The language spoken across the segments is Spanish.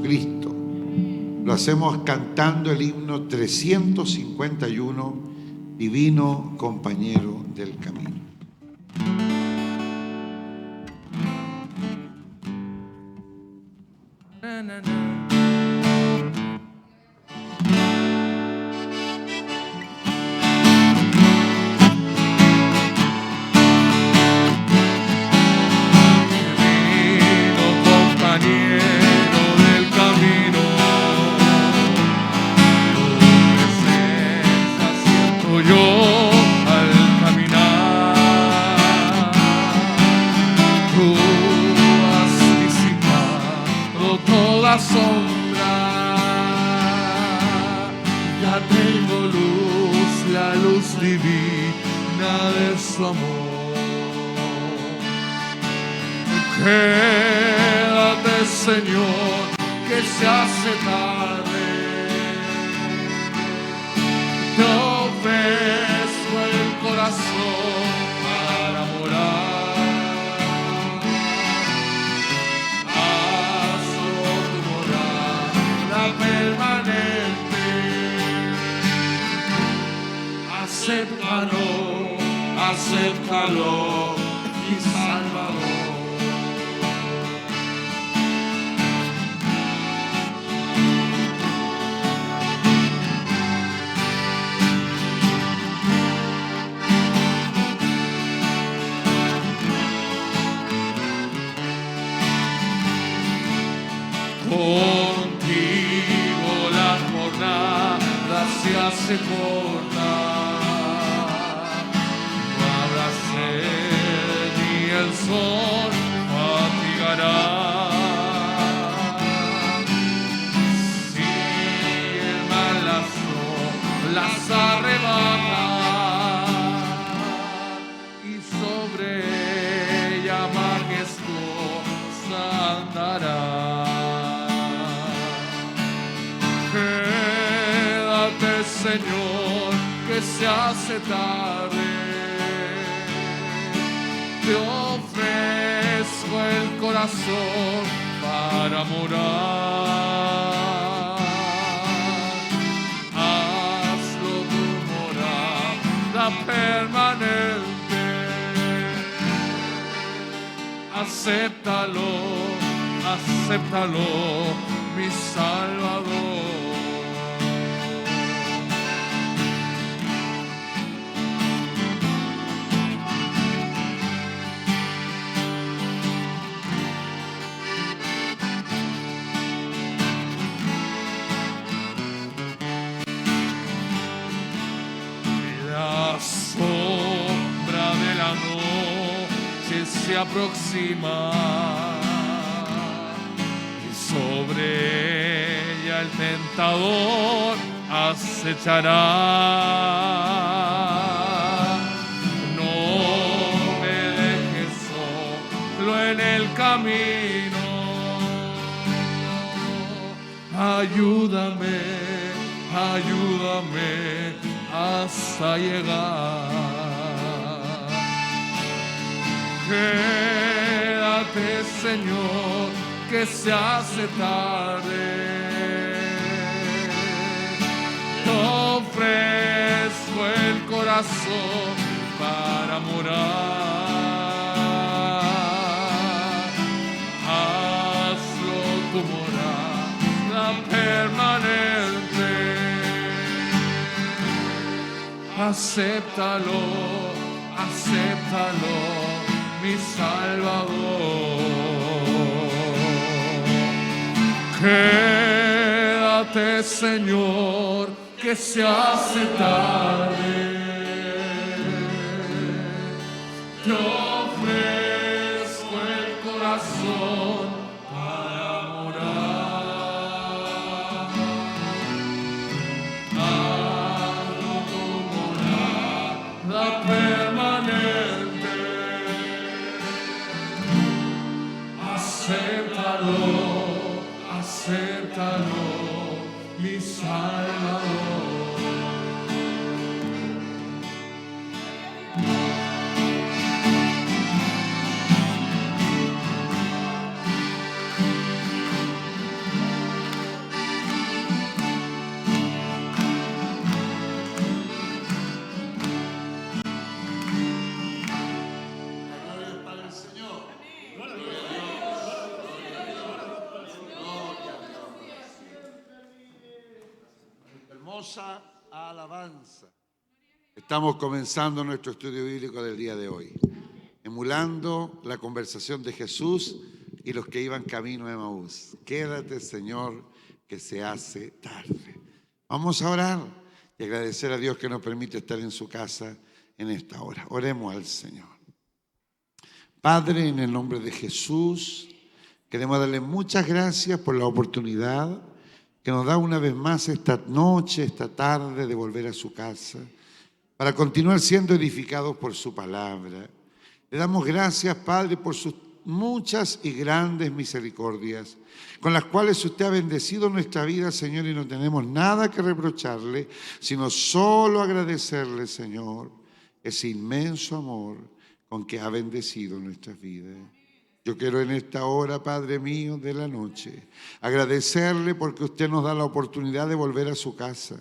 Jesucristo. Lo hacemos cantando el himno 351, Divino Compañero del Camino. Quédate, Señor, que se hace tarde. Te ofrezco el corazón para morar. Hazlo tu morada permanente. Acéptalo, acéptalo, mi Salvador. Contigo la jornada se hace corta, no habrá sed ni el sol fatigará. Si el mal las arrebata y sobre ella majestuosa andará. Quédate, Señor, que se hace tarde. Te ofrezco el corazón para morar. Hazlo tu morada permanente. Acéptalo, acéptalo, mi Salvador. Se aproxima y sobre ella el tentador acechará. No me dejes solo en el camino, ayúdame, ayúdame hasta llegar. Quédate, Señor, que se hace tarde. Te ofrezco el corazón para morar. Hazlo tu morada permanente. Acéptalo, acéptalo, mi Salvador. Quédate, Señor, que se hace tarde. Te ofrezco el corazón para morar. Hazlo tu morada permanente. Acéptalo, acéptalo, mi Salvador. hermosa alabanza. Estamos comenzando nuestro estudio bíblico del día de hoy, emulando la conversación de Jesús y los que iban camino a Emaús. Quédate, Señor, que se hace tarde. Vamos a orar y agradecer a Dios que nos permite estar en su casa en esta hora. Oremos al Señor. Padre, en el nombre de Jesús, queremos darle muchas gracias por la oportunidad que nos da una vez más esta noche, esta tarde, de volver a su casa, para continuar siendo edificados por su palabra. Le damos gracias, Padre, por sus muchas y grandes misericordias, con las cuales usted ha bendecido nuestra vida, Señor, y no tenemos nada que reprocharle, sino solo agradecerle, Señor, ese inmenso amor con que ha bendecido nuestras vidas. Yo quiero en esta hora, Padre mío, de la noche, agradecerle porque usted nos da la oportunidad de volver a su casa.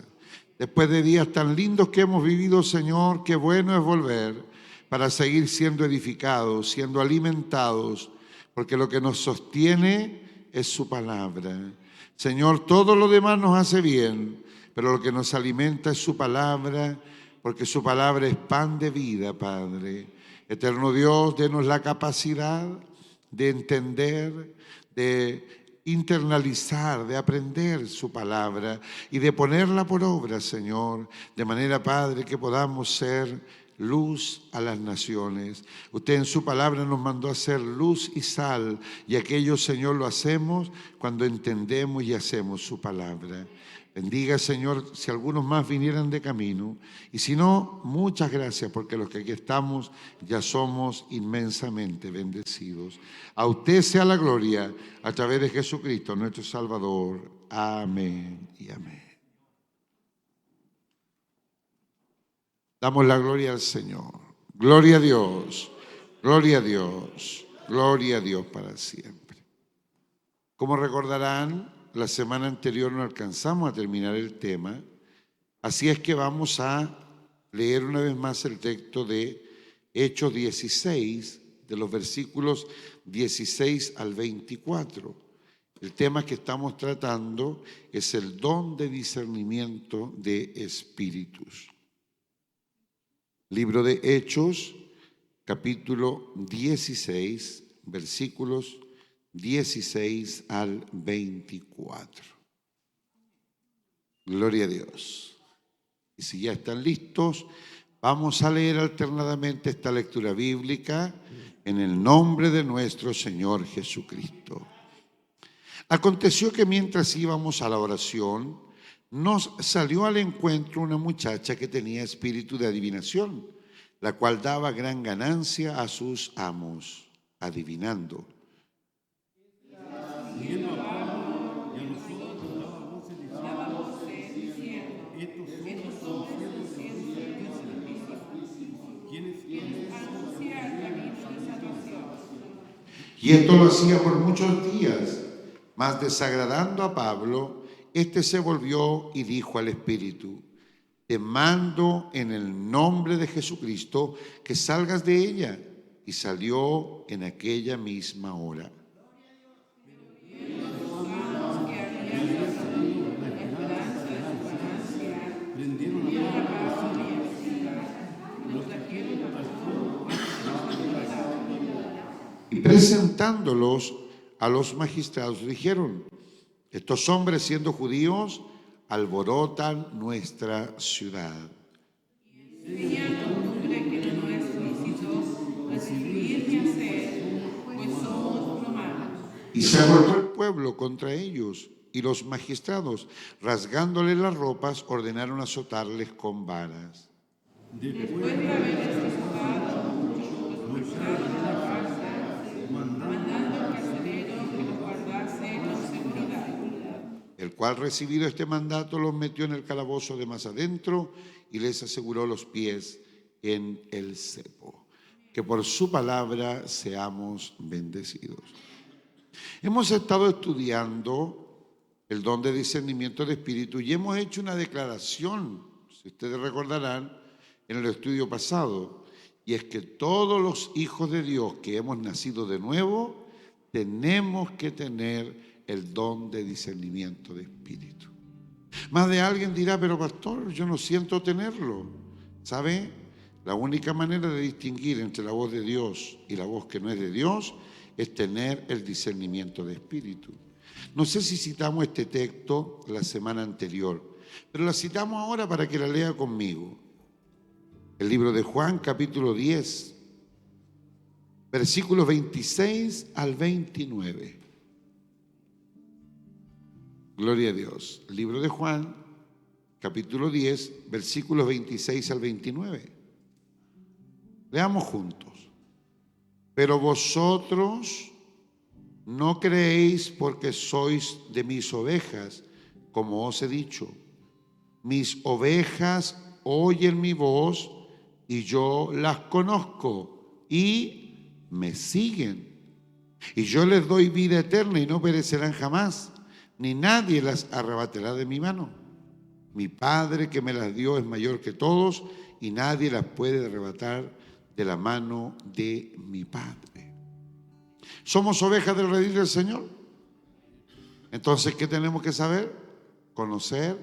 Después de días tan lindos que hemos vivido, Señor, qué bueno es volver para seguir siendo edificados, siendo alimentados, porque lo que nos sostiene es su palabra. Señor, todo lo demás nos hace bien, pero lo que nos alimenta es su palabra, porque su palabra es pan de vida, Padre. Eterno Dios, denos la capacidad de entender, de internalizar, de aprender su palabra y de ponerla por obra, Señor, de manera, Padre, que podamos ser luz a las naciones. Usted en su palabra nos mandó a ser luz y sal, y aquello, Señor, lo hacemos cuando entendemos y hacemos su palabra. Bendiga, Señor, si algunos más vinieran de camino, y si no, muchas gracias, porque los que aquí estamos ya somos inmensamente bendecidos. A usted sea la gloria a través de Jesucristo, nuestro Salvador. Amén y amén. Damos la gloria al Señor. Gloria a Dios, gloria a Dios, gloria a Dios para siempre. Como recordarán, la semana anterior no alcanzamos a terminar el tema, así es que vamos a leer una vez más el texto de Hechos 16, de los versículos 16 al 24. El tema que estamos tratando es el don de discernimiento de espíritus. Libro de Hechos, capítulo 16, versículos 16 al 24. Gloria a Dios. Y si ya están listos, vamos a leer alternadamente esta lectura bíblica en el nombre de nuestro Señor Jesucristo. Aconteció que mientras íbamos a la oración, nos salió al encuentro una muchacha que tenía espíritu de adivinación, la cual daba gran ganancia a sus amos, adivinando. Y esto lo hacía por muchos días, mas desagradando a Pablo, éste se volvió y dijo al espíritu: te mando en el nombre de Jesucristo que salgas de ella. Y salió en aquella misma hora. Y presentándolos a los magistrados, dijeron: estos hombres, siendo judíos, alborotan nuestra ciudad. Y se agolpó el pueblo contra ellos, y los magistrados, rasgándoles las ropas, ordenaron azotarles con varas. Después de haberles azotado mucho, los echaron a la cárcel, mandando al carcelero que los guardase con seguridad. El cual, recibido este mandato, los metió en el calabozo de más adentro y les aseguró los pies en el cepo. Que por su palabra seamos bendecidos. Hemos estado estudiando el don de discernimiento de espíritu y hemos hecho una declaración, si ustedes recordarán, en el estudio pasado, y es que todos los hijos de Dios que hemos nacido de nuevo tenemos que tener el don de discernimiento de espíritu. Más de alguien dirá, pero pastor, yo no siento tenerlo. ¿Sabe? La única manera de distinguir entre la voz de Dios y la voz que no es de Dios es tener el discernimiento de espíritu. No sé si citamos este texto la semana anterior, pero la citamos ahora para que la lea conmigo. El libro de Juan, capítulo 10, versículos 26 al 29. Gloria a Dios. El libro de Juan, capítulo 10, versículos 26 al 29. Leamos juntos. Pero vosotros no creéis porque sois de mis ovejas, como os he dicho. Mis ovejas oyen mi voz y yo las conozco y me siguen. Y yo les doy vida eterna y no perecerán jamás, ni nadie las arrebatará de mi mano. Mi Padre que me las dio es mayor que todos y nadie las puede arrebatar de la mano de mi Padre. ¿Somos ovejas del redil del Señor? Entonces, ¿qué tenemos que saber? Conocer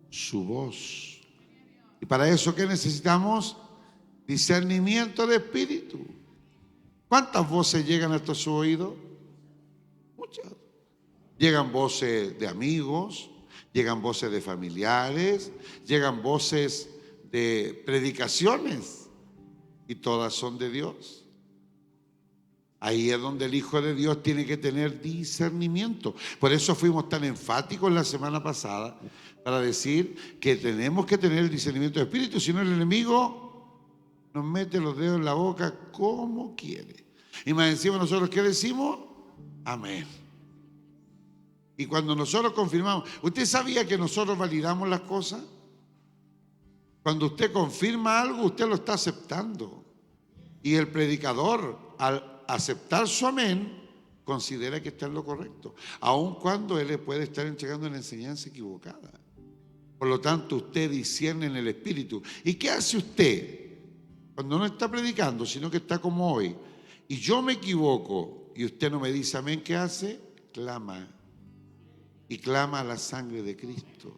su voz. Y para eso, ¿qué necesitamos? Discernimiento de espíritu. ¿Cuántas voces llegan hasta su oído? Muchas. Llegan voces de amigos, llegan voces de familiares, llegan voces de predicaciones y todas son de Dios. Ahí es donde el Hijo de Dios tiene que tener discernimiento. Por eso fuimos tan enfáticos la semana pasada para decir que tenemos que tener el discernimiento de espíritu, si no el enemigo nos mete los dedos en la boca como quiere. Y más encima nosotros, ¿qué decimos? Amén. Y cuando nosotros confirmamos, ¿usted sabía que nosotros validamos las cosas? Cuando usted confirma algo, usted lo está aceptando. Y el predicador, al aceptar su amén, considera que está en lo correcto, aun cuando él le puede estar entregando una enseñanza equivocada. Por lo tanto, usted discierne en el espíritu. ¿Y qué hace usted cuando no está predicando, sino que está como hoy? Y yo me equivoco y usted no me dice amén, ¿qué hace? Clama. Y clama a la sangre de Cristo.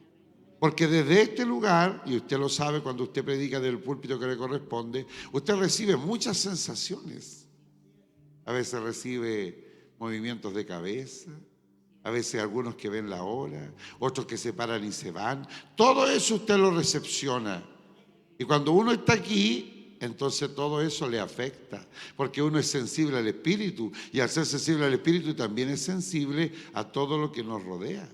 Porque desde este lugar, y usted lo sabe cuando usted predica del púlpito que le corresponde, usted recibe muchas sensaciones. A veces recibe movimientos de cabeza, a veces algunos que ven la hora, otros que se paran y se van. Todo eso usted lo recepciona. Y cuando uno está aquí, entonces todo eso le afecta, porque uno es sensible al espíritu, y al ser sensible al espíritu también es sensible a todo lo que nos rodea.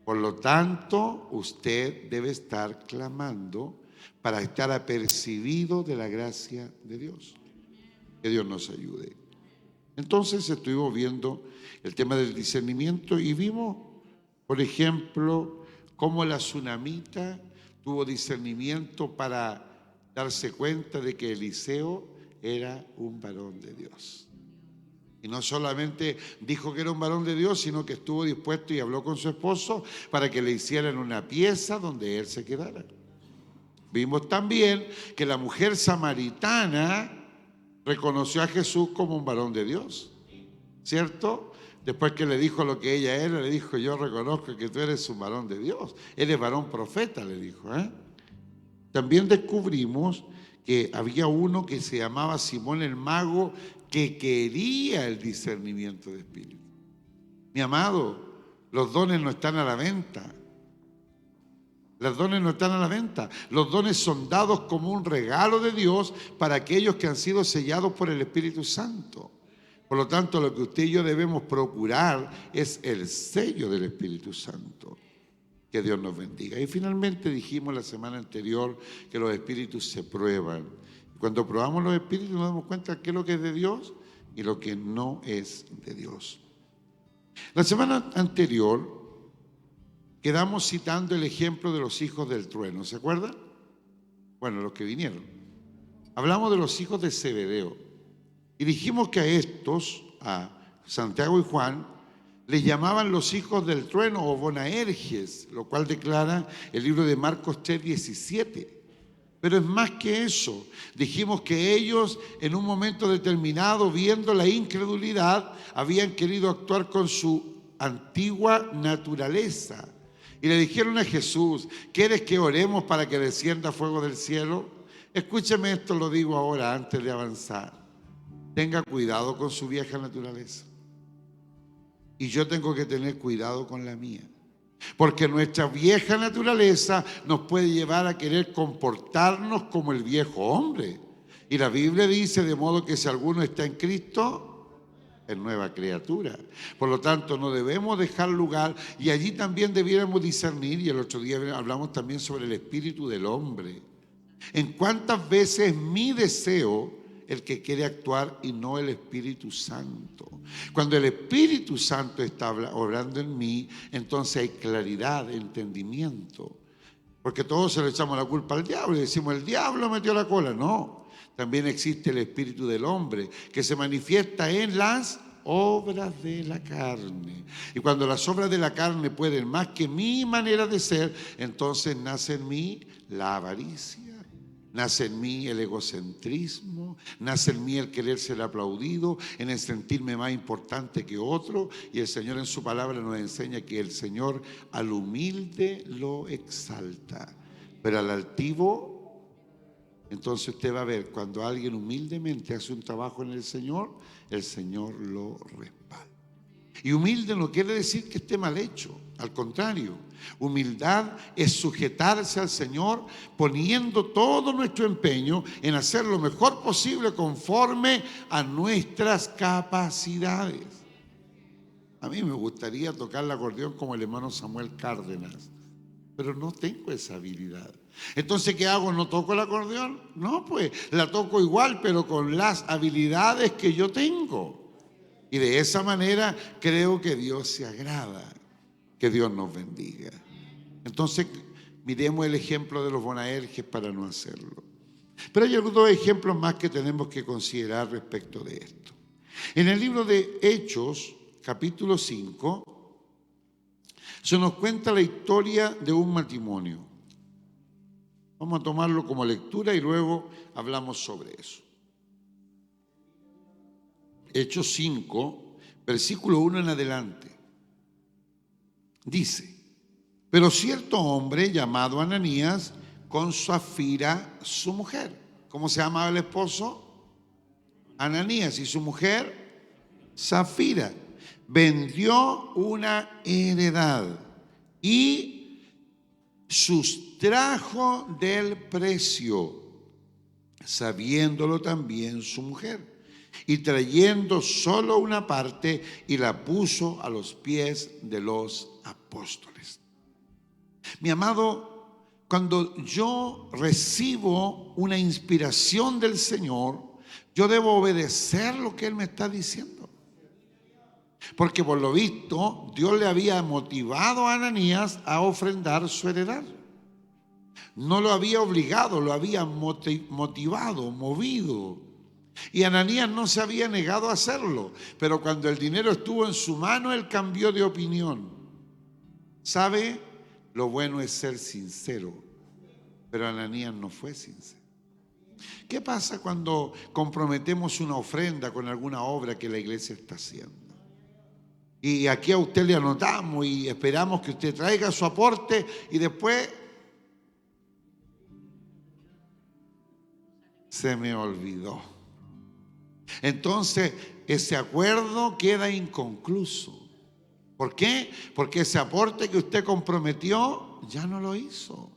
Por lo tanto, usted debe estar clamando para estar apercibido de la gracia de Dios. Que Dios nos ayude. Entonces estuvimos viendo el tema del discernimiento y vimos, por ejemplo, cómo la tsunamita tuvo discernimiento para darse cuenta de que Eliseo era un varón de Dios. Y no solamente dijo que era un varón de Dios, sino que estuvo dispuesto y habló con su esposo para que le hicieran una pieza donde él se quedara. Vimos también que la mujer samaritana reconoció a Jesús como un varón de Dios, ¿cierto? Después que le dijo lo que ella era, le dijo, yo reconozco que tú eres un varón de Dios, eres varón profeta, le dijo. También descubrimos que había uno que se llamaba Simón el Mago, que quería el discernimiento de espíritu. Mi amado, los dones no están a la venta. Los dones no están a la venta. Los dones son dados como un regalo de Dios para aquellos que han sido sellados por el Espíritu Santo. Por lo tanto, lo que usted y yo debemos procurar es el sello del Espíritu Santo. Que Dios nos bendiga. Y finalmente dijimos la semana anterior que los espíritus se prueban. Cuando probamos los espíritus nos damos cuenta qué es lo que es de Dios y lo que no es de Dios. La semana anterior quedamos citando el ejemplo de los hijos del trueno, ¿se acuerdan? Bueno, los que vinieron. Hablamos de los hijos de Zebedeo y dijimos que a estos, a Santiago y Juan, les llamaban los hijos del trueno o Boanerges, lo cual declara el libro de Marcos 3:17. Pero es más que eso. Dijimos que ellos en un momento determinado, viendo la incredulidad, habían querido actuar con su antigua naturaleza. Y le dijeron a Jesús: ¿quieres que oremos para que descienda fuego del cielo? Escúcheme esto, lo digo ahora antes de avanzar. Tenga cuidado con su vieja naturaleza. Y yo tengo que tener cuidado con la mía. Porque nuestra vieja naturaleza nos puede llevar a querer comportarnos como el viejo hombre. Y la Biblia dice: de modo que si alguno está en Cristo, es nueva criatura. Por lo tanto, no debemos dejar lugar, y allí también debiéramos discernir, y el otro día hablamos también sobre el espíritu del hombre. En cuántas veces es mi deseo el que quiere actuar y no el Espíritu Santo. Cuando el Espíritu Santo está obrando en mí, entonces hay claridad, entendimiento. Porque todos se le echamos la culpa al diablo y decimos: el diablo metió la cola. No. También existe el espíritu del hombre que se manifiesta en las obras de la carne. Y cuando las obras de la carne pueden más que mi manera de ser, entonces nace en mí la avaricia, nace en mí el egocentrismo, nace en mí el querer ser aplaudido, en el sentirme más importante que otro. Y el Señor en su palabra nos enseña que el Señor al humilde lo exalta, pero al altivo. Entonces usted va a ver, cuando alguien humildemente hace un trabajo en el Señor lo respalda. Y humilde no quiere decir que esté mal hecho, al contrario. Humildad es sujetarse al Señor poniendo todo nuestro empeño en hacer lo mejor posible conforme a nuestras capacidades. A mí me gustaría tocar el acordeón como el hermano Samuel Cárdenas, pero no tengo esa habilidad. Entonces, ¿qué hago? ¿No toco el acordeón? No, pues la toco igual, pero con las habilidades que yo tengo. Y de esa manera creo que Dios se agrada. Que Dios nos bendiga. Entonces, miremos el ejemplo de los Boanerges para no hacerlo. Pero hay algunos ejemplos más que tenemos que considerar respecto de esto. En el libro de Hechos, capítulo 5, se nos cuenta la historia de un matrimonio. Vamos a tomarlo como lectura y luego hablamos sobre eso. Hechos 5, versículo 1 en adelante. Dice: pero cierto hombre llamado Ananías, con Safira su mujer. ¿Cómo se llamaba el esposo? Ananías. Y su mujer, Safira, vendió una heredad y sustrajo del precio, sabiéndolo también su mujer, y trayendo solo una parte, y la puso a los pies de los apóstoles. Mi amado, cuando yo recibo una inspiración del Señor, yo debo obedecer lo que Él me está diciendo. Porque por lo visto, Dios le había motivado a Ananías a ofrendar su heredad. No lo había obligado, lo había motivado, movido. Y Ananías no se había negado a hacerlo, pero cuando el dinero estuvo en su mano, él cambió de opinión. ¿Sabe? Lo bueno es ser sincero, pero Ananías no fue sincero. ¿Qué pasa cuando comprometemos una ofrenda con alguna obra que la iglesia está haciendo? Y aquí a usted le anotamos y esperamos que usted traiga su aporte y después se me olvidó. Entonces ese acuerdo queda inconcluso. ¿Por qué? Porque ese aporte que usted comprometió ya no lo hizo.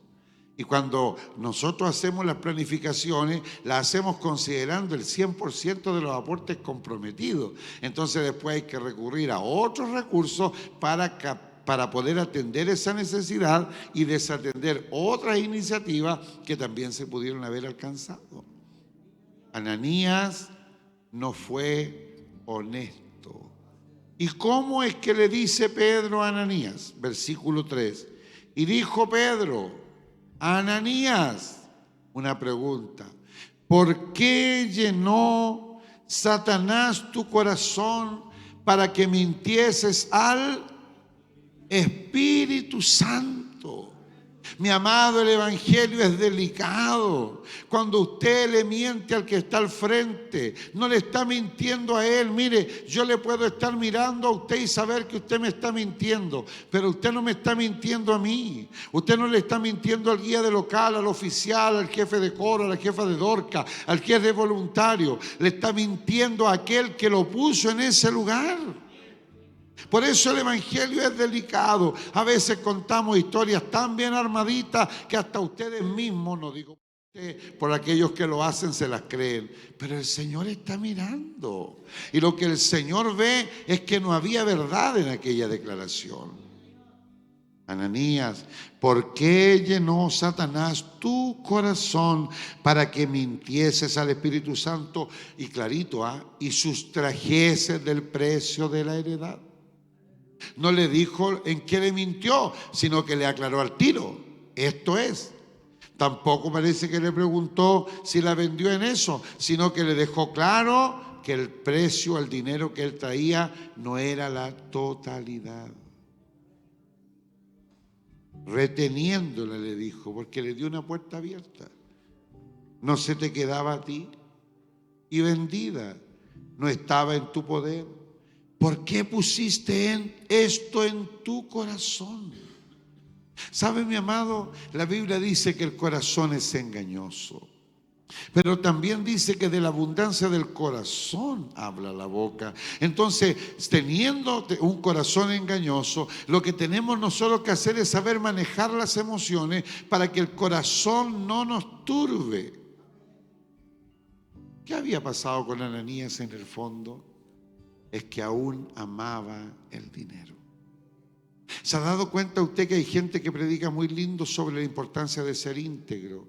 Y cuando nosotros hacemos las planificaciones, las hacemos considerando el 100% de los aportes comprometidos. Entonces después hay que recurrir a otros recursos para poder atender esa necesidad y desatender otras iniciativas que también se pudieron haber alcanzado. Ananías no fue honesto. ¿Y cómo es que le dice Pedro a Ananías? Versículo 3. Y dijo Pedro: Ananías, una pregunta: ¿por qué llenó Satanás tu corazón para que mintieses al Espíritu Santo? Mi amado, el evangelio es delicado. Cuando usted le miente al que está al frente, no le está mintiendo a él. Mire, yo le puedo estar mirando a usted y saber que usted me está mintiendo, pero usted no me está mintiendo a mí. Usted no le está mintiendo al guía de local, al oficial, al jefe de coro, a la jefa de Dorca, al jefe de voluntario. Le está mintiendo a aquel que lo puso en ese lugar. Por eso el evangelio es delicado. A veces contamos historias tan bien armaditas que hasta ustedes mismos, no digo por aquellos que lo hacen, se las creen. Pero el Señor está mirando. Y lo que el Señor ve es que no había verdad en aquella declaración. Ananías, ¿por qué llenó Satanás tu corazón para que mintieses al Espíritu Santo? Y clarito, y sustrajeses del precio de la heredad. No le dijo en qué le mintió, sino que le aclaró al tiro. Esto es. Tampoco parece que le preguntó si la vendió en eso, sino que le dejó claro que el precio, el dinero que él traía, no era la totalidad. Reteniéndola le dijo, porque le dio una puerta abierta. No se te quedaba a ti y vendida, no estaba en tu poder. ¿Por qué pusiste esto en tu corazón? ¿Sabe, mi amado? La Biblia dice que el corazón es engañoso. Pero también dice que de la abundancia del corazón habla la boca. Entonces, teniendo un corazón engañoso, lo que tenemos nosotros que hacer es saber manejar las emociones para que el corazón no nos turbe. ¿Qué había pasado con Ananías en el fondo? Es que aún amaba el dinero. ¿Se ha dado cuenta usted que hay gente que predica muy lindo sobre la importancia de ser íntegro,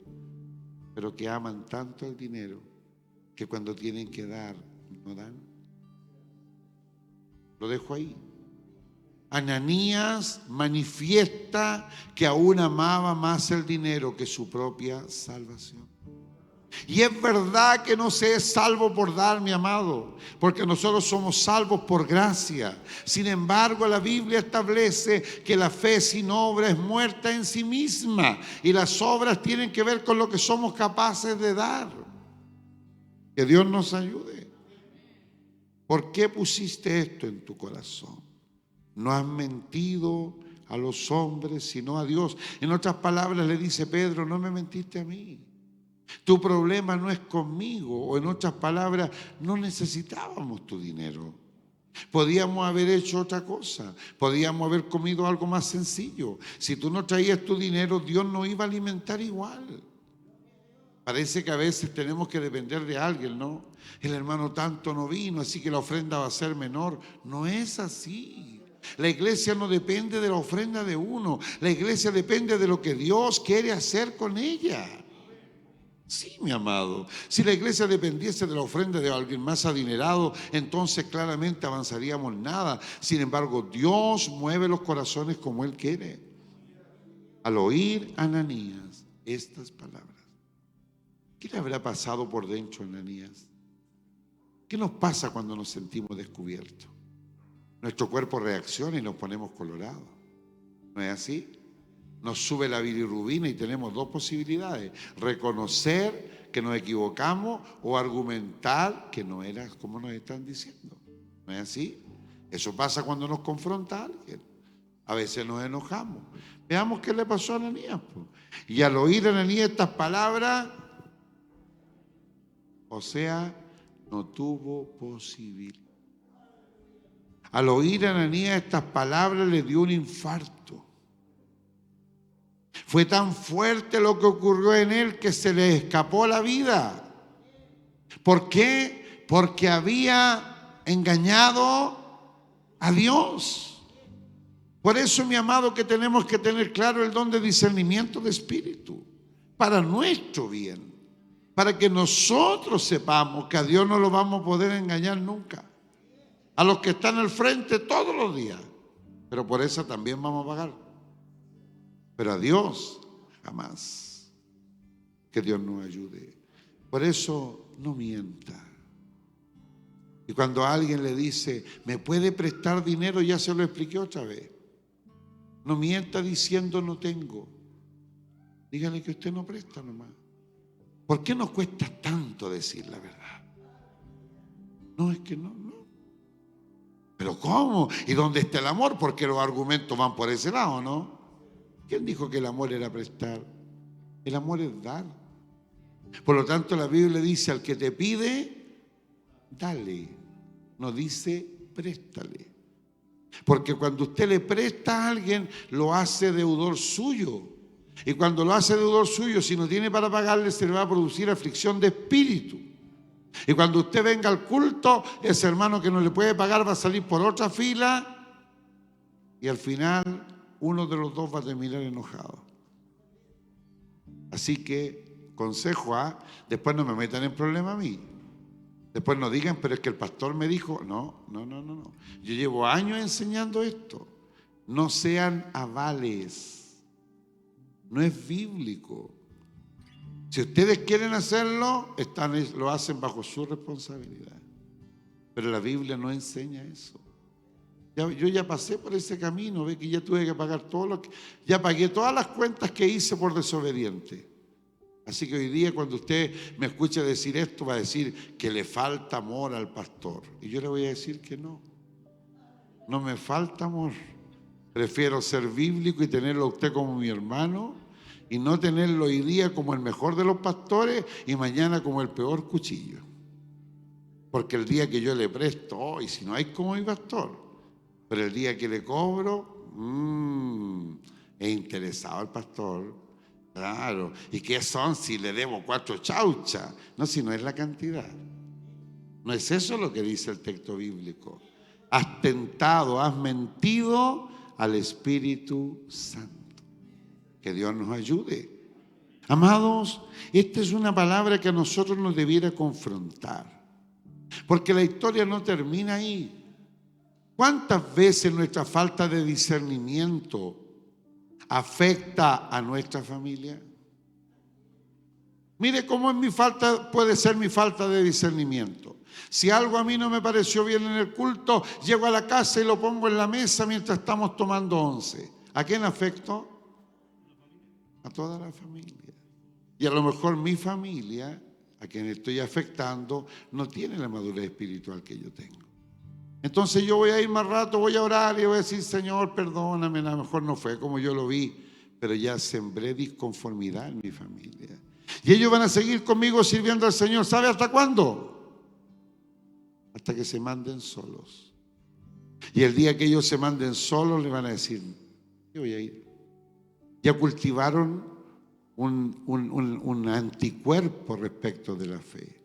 pero que aman tanto el dinero que cuando tienen que dar, no dan? Lo dejo ahí. Ananías manifiesta que aún amaba más el dinero que su propia salvación. Y es verdad que no se es salvo por dar, mi amado, porque nosotros somos salvos por gracia. Sin embargo, la Biblia establece que la fe sin obra es muerta en sí misma, y las obras tienen que ver con lo que somos capaces de dar. Que Dios nos ayude. ¿Por qué pusiste esto en tu corazón? No has mentido a los hombres, sino a Dios. En otras palabras le dice Pedro, no me mentiste a mí. Tu problema no es conmigo, o en otras palabras, no necesitábamos tu dinero. Podíamos haber hecho otra cosa, podíamos haber comido algo más sencillo. Si tú no traías tu dinero, Dios nos iba a alimentar igual. Parece que a veces tenemos que depender de alguien, ¿no? El hermano tanto no vino, así que la ofrenda va a ser menor. No es así. La iglesia no depende de la ofrenda de uno, la iglesia depende de lo que Dios quiere hacer con ella. Sí, mi amado. Si la iglesia dependiese de la ofrenda de alguien más adinerado, entonces claramente avanzaríamos nada. Sin embargo, Dios mueve los corazones como Él quiere. Al oír a Ananías estas palabras, ¿qué le habrá pasado por dentro a Ananías? ¿Qué nos pasa cuando nos sentimos descubiertos? Nuestro cuerpo reacciona y nos ponemos colorados. ¿No es así? Nos sube la bilirrubina y tenemos dos posibilidades: reconocer que nos equivocamos o argumentar que no era como nos están diciendo. ¿No es así? Eso pasa cuando nos confronta alguien. A veces nos enojamos. Veamos qué le pasó a Ananías. Y al oír a Ananías estas palabras, o sea, no tuvo posibilidad. Al oír a Ananías estas palabras le dio un infarto. Fue tan fuerte lo que ocurrió en él que se le escapó la vida. ¿Por qué? Porque había engañado a Dios. Por eso, mi amado, que tenemos que tener claro el don de discernimiento de espíritu para nuestro bien, para que nosotros sepamos que a Dios no lo vamos a poder engañar nunca. A los que están al frente todos los días, pero por eso también vamos a pagar. Pero a Dios jamás. Que Dios nos ayude. Por eso no mienta. Y cuando alguien le dice, ¿me puede prestar dinero? Ya se lo expliqué otra vez. No mienta diciendo no tengo. Dígale que usted no presta nomás. ¿Por qué nos cuesta tanto decir la verdad? No, es que no. ¿Pero cómo? ¿Y dónde está el amor? Porque los argumentos van por ese lado, ¿no? ¿Quién dijo que el amor era prestar? El amor es dar. Por lo tanto, la Biblia dice: al que te pide, dale. No dice, préstale. Porque cuando usted le presta a alguien, lo hace deudor suyo. Y cuando lo hace deudor suyo, si no tiene para pagarle, se le va a producir aflicción de espíritu. Y cuando usted venga al culto, ese hermano que no le puede pagar va a salir por otra fila y al final uno de los dos va a terminar enojado. Así que, consejo después no me metan en problema a mí. Después no digan, pero es que el pastor me dijo. No. Yo llevo años enseñando esto. No sean avales. No es bíblico. Si ustedes quieren hacerlo, lo hacen bajo su responsabilidad. Pero la Biblia no enseña eso. Yo ya pasé por ese camino, ve que ya tuve que pagar ya pagué todas las cuentas que hice por desobediente. Así que hoy día cuando usted me escucha decir esto, va a decir que le falta amor al pastor. Y yo le voy a decir que no. No me falta amor. Prefiero ser bíblico y tenerlo a usted como mi hermano y no tenerlo hoy día como el mejor de los pastores y mañana como el peor cuchillo. Porque el día que yo le presto, y si no hay como mi pastor, pero el día que le cobro, es interesado el pastor. Claro. ¿Y qué son si le debo 4 chauchas? No, si no es la cantidad. No es eso lo que dice el texto bíblico. Has tentado, has mentido al Espíritu Santo. Que Dios nos ayude. Amados, esta es una palabra que a nosotros nos debiera confrontar. Porque la historia no termina ahí. ¿Cuántas veces nuestra falta de discernimiento afecta a nuestra familia? Mire cómo puede ser mi falta de discernimiento. Si algo a mí no me pareció bien en el culto, llego a la casa y lo pongo en la mesa mientras estamos tomando once. ¿A quién afecto? A toda la familia. Y a lo mejor mi familia, a quien estoy afectando, no tiene la madurez espiritual que yo tengo. Entonces yo voy a ir más rato, voy a orar y voy a decir: Señor, perdóname, a lo mejor no fue como yo lo vi, pero ya sembré disconformidad en mi familia. Y ellos van a seguir conmigo sirviendo al Señor. ¿Sabe hasta cuándo? Hasta que se manden solos. Y el día que ellos se manden solos, le van a decir: yo voy a ir. Ya cultivaron un anticuerpo respecto de la fe.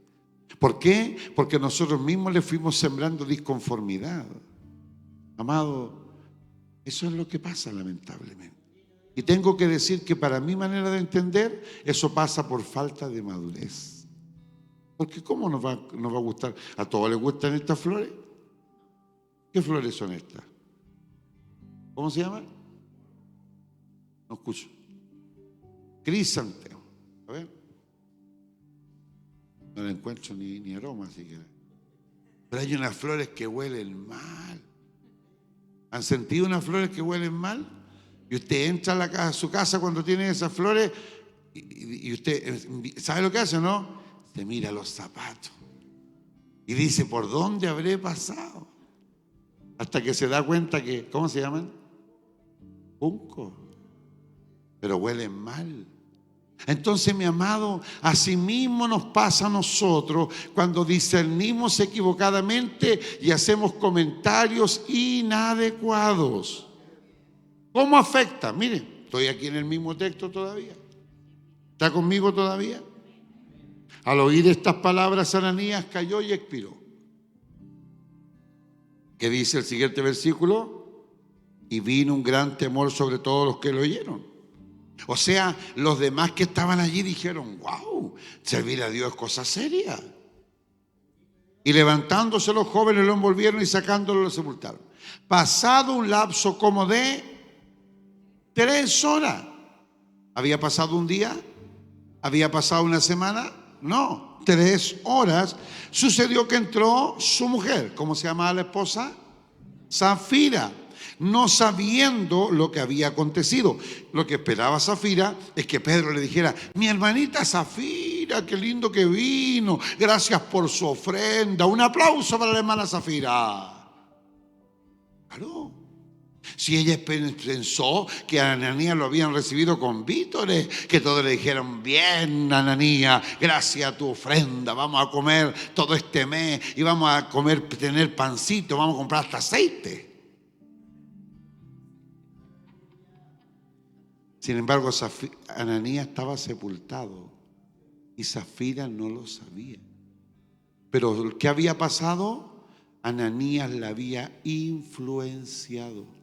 ¿Por qué? Porque nosotros mismos le fuimos sembrando disconformidad. Amado, eso es lo que pasa lamentablemente. Y tengo que decir que para mi manera de entender, eso pasa por falta de madurez. Porque ¿cómo nos va a gustar? ¿A todos les gustan estas flores? ¿Qué flores son estas? ¿Cómo se llaman? No escucho. Crisantemo. A ver. No le encuentro ni aroma siquiera. Pero hay unas flores que huelen mal. ¿Han sentido unas flores que huelen mal? Y usted entra a su casa cuando tiene esas flores y usted, ¿sabe lo que hace, no? Se mira los zapatos y dice: ¿por dónde habré pasado? Hasta que se da cuenta que, ¿cómo se llaman? Junco. Pero huelen mal. Entonces, mi amado, así mismo nos pasa a nosotros cuando discernimos equivocadamente y hacemos comentarios inadecuados. ¿Cómo afecta? Mire, estoy aquí en el mismo texto todavía. ¿Está conmigo todavía? Al oír estas palabras, Ananías cayó y expiró. ¿Qué dice el siguiente versículo? Y vino un gran temor sobre todos los que lo oyeron. O sea, los demás que estaban allí dijeron: wow, servir a Dios es cosa seria. Y levantándose los jóvenes lo envolvieron y sacándolo lo sepultaron. Pasado un lapso como de 3 horas. ¿Había pasado un día? ¿Había pasado una semana? No, 3 horas. Sucedió que entró su mujer. ¿Cómo se llamaba la esposa? Zafira, no sabiendo lo que había acontecido. Lo que esperaba Zafira es que Pedro le dijera: mi hermanita Zafira, qué lindo que vino, gracias por su ofrenda, un aplauso para la hermana Zafira. Claro. Si ella pensó que a Ananías lo habían recibido con vítores, que todos le dijeron: bien, Ananías, gracias a tu ofrenda vamos a comer todo este mes y vamos a comer, tener pancito, vamos a comprar hasta aceite. Sin embargo, Ananías estaba sepultado y Zafira no lo sabía. Pero ¿qué había pasado? Ananías la había influenciado.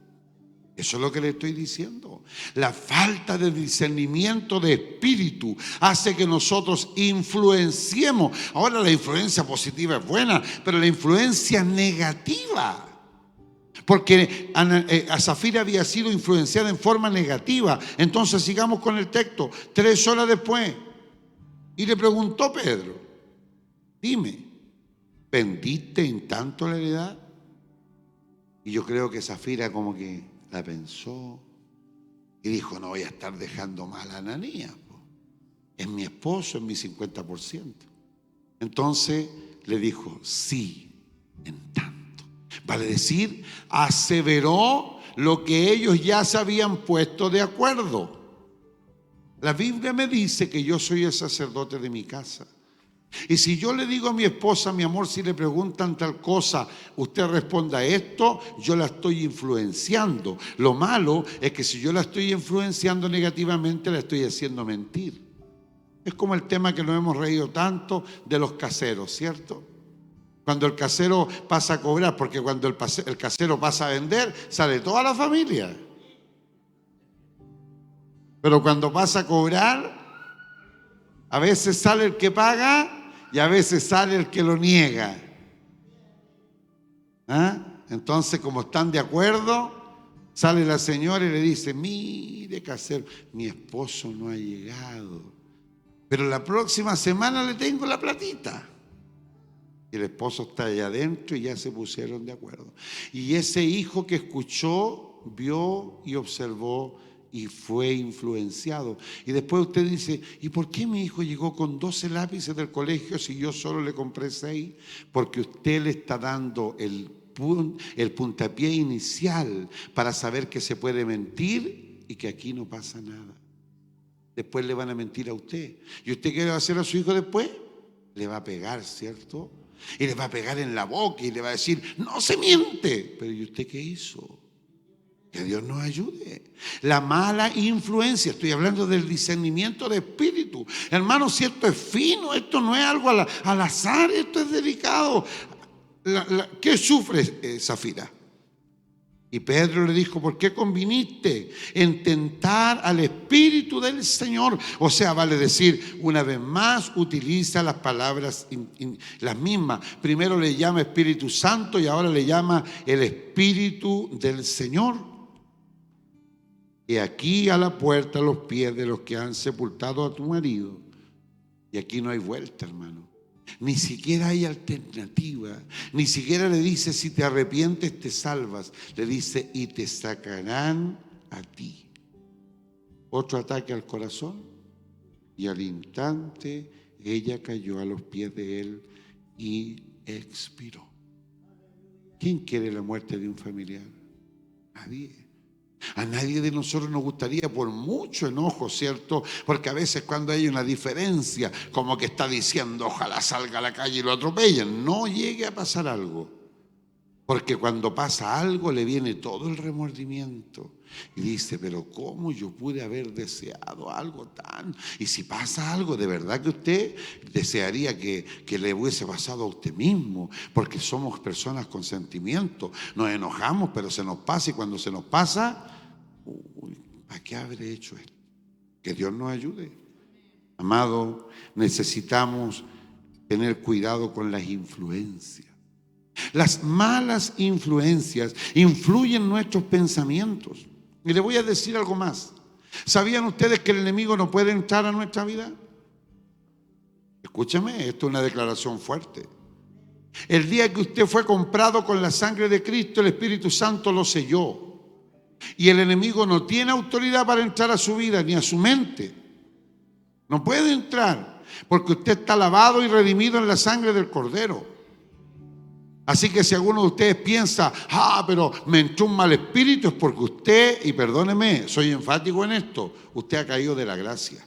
Eso es lo que le estoy diciendo. La falta de discernimiento de espíritu hace que nosotros influenciemos. Ahora, la influencia positiva es buena, pero la influencia negativa, porque a Zafira había sido influenciada en forma negativa. Entonces sigamos con el texto. 3 horas después, y le preguntó Pedro: dime, ¿vendiste en tanto la heredad? Y yo creo que Zafira como que la pensó y dijo: no voy a estar dejando mal a Ananías, es mi esposo, es mi 50%. Entonces le dijo: sí, en tanto. Vale decir, aseveró lo que ellos ya se habían puesto de acuerdo. La Biblia me dice que yo soy el sacerdote de mi casa. Y si yo le digo a mi esposa: mi amor, si le preguntan tal cosa, usted responda esto, yo la estoy influenciando. Lo malo es que si yo la estoy influenciando negativamente, la estoy haciendo mentir. Es como el tema que nos hemos reído tanto de los caseros, ¿cierto? Cuando el casero pasa a cobrar, porque cuando el casero pasa a vender, sale toda la familia. Pero cuando pasa a cobrar, a veces sale el que paga y a veces sale el que lo niega. Entonces, como están de acuerdo, sale la señora y le dice: mire, casero, mi esposo no ha llegado, pero la próxima semana le tengo la platita. Y el esposo está allá adentro y ya se pusieron de acuerdo. Y ese hijo que escuchó, vio y observó y fue influenciado. Y después usted dice: ¿y por qué mi hijo llegó con 12 lápices del colegio si yo solo le compré 6? Porque usted le está dando el puntapié inicial para saber que se puede mentir y que aquí no pasa nada. Después le van a mentir a usted. ¿Y usted qué le va a hacer a su hijo después? Le va a pegar, ¿cierto? Y le va a pegar en la boca y le va a decir: no se miente. Pero ¿y usted qué hizo? Que Dios nos ayude. La mala influencia, estoy hablando del discernimiento de espíritu. Hermano, si esto es fino, esto no es algo al azar, esto es delicado. ¿Qué sufre Zafira? Y Pedro le dijo: ¿por qué conviniste en tentar al Espíritu del Señor? O sea, vale decir, una vez más utiliza las palabras las mismas. Primero le llama Espíritu Santo y ahora le llama el Espíritu del Señor. Y aquí a la puerta, a los pies de los que han sepultado a tu marido. Y aquí no hay vuelta, hermano. Ni siquiera hay alternativa. Ni siquiera le dice: si te arrepientes te salvas. Le dice: y te sacarán a ti. Otro ataque al corazón. Y al instante ella cayó a los pies de él y expiró. ¿Quién quiere la muerte de un familiar? Nadie. A nadie de nosotros nos gustaría, por mucho enojo, ¿cierto? Porque a veces cuando hay una diferencia, como que está diciendo: ojalá salga a la calle y lo atropellen. No llegue a pasar algo. Porque cuando pasa algo le viene todo el remordimiento. Y dice: pero ¿cómo yo pude haber deseado algo tan? Y si pasa algo, de verdad que usted desearía que le hubiese pasado a usted mismo. Porque somos personas con sentimientos. Nos enojamos, pero se nos pasa. Y cuando se nos pasa, ¿para qué habré hecho esto? Que Dios nos ayude. Amado, necesitamos tener cuidado con las influencias. Las malas influencias influyen en nuestros pensamientos. Y le voy a decir algo más. ¿Sabían ustedes que el enemigo no puede entrar a nuestra vida? Escúchame, esto es una declaración fuerte. El día que usted fue comprado con la sangre de Cristo, el Espíritu Santo lo selló. Y el enemigo no tiene autoridad para entrar a su vida ni a su mente. No puede entrar, porque usted está lavado y redimido en la sangre del Cordero. Así que si alguno de ustedes piensa, pero me entró un mal espíritu, es porque usted, y perdóneme, soy enfático en esto, usted ha caído de la gracia.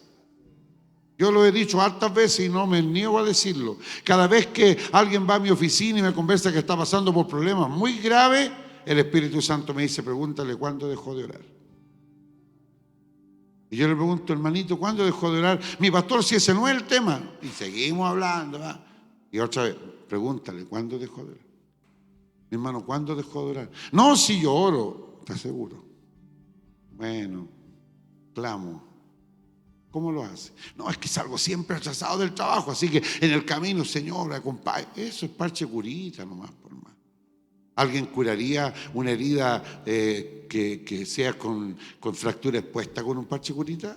Yo lo he dicho hartas veces y no me niego a decirlo. Cada vez que alguien va a mi oficina y me conversa que está pasando por problemas muy graves, el Espíritu Santo me dice, pregúntale cuándo dejó de orar. Y yo le pregunto, hermanito, ¿cuándo dejó de orar? Mi pastor, si ese no es el tema. Y seguimos hablando, ¿va? Y otra vez, pregúntale, ¿cuándo dejó de orar? Mi hermano, ¿cuándo dejó de orar? No, si yo oro, ¿estás seguro? Bueno, clamo. ¿Cómo lo hace? No, es que salgo siempre atrasado del trabajo, así que en el camino, Señor, acompañe. Eso es parche curita nomás, por más. ¿Alguien curaría una herida que sea con fractura expuesta con un parche curita?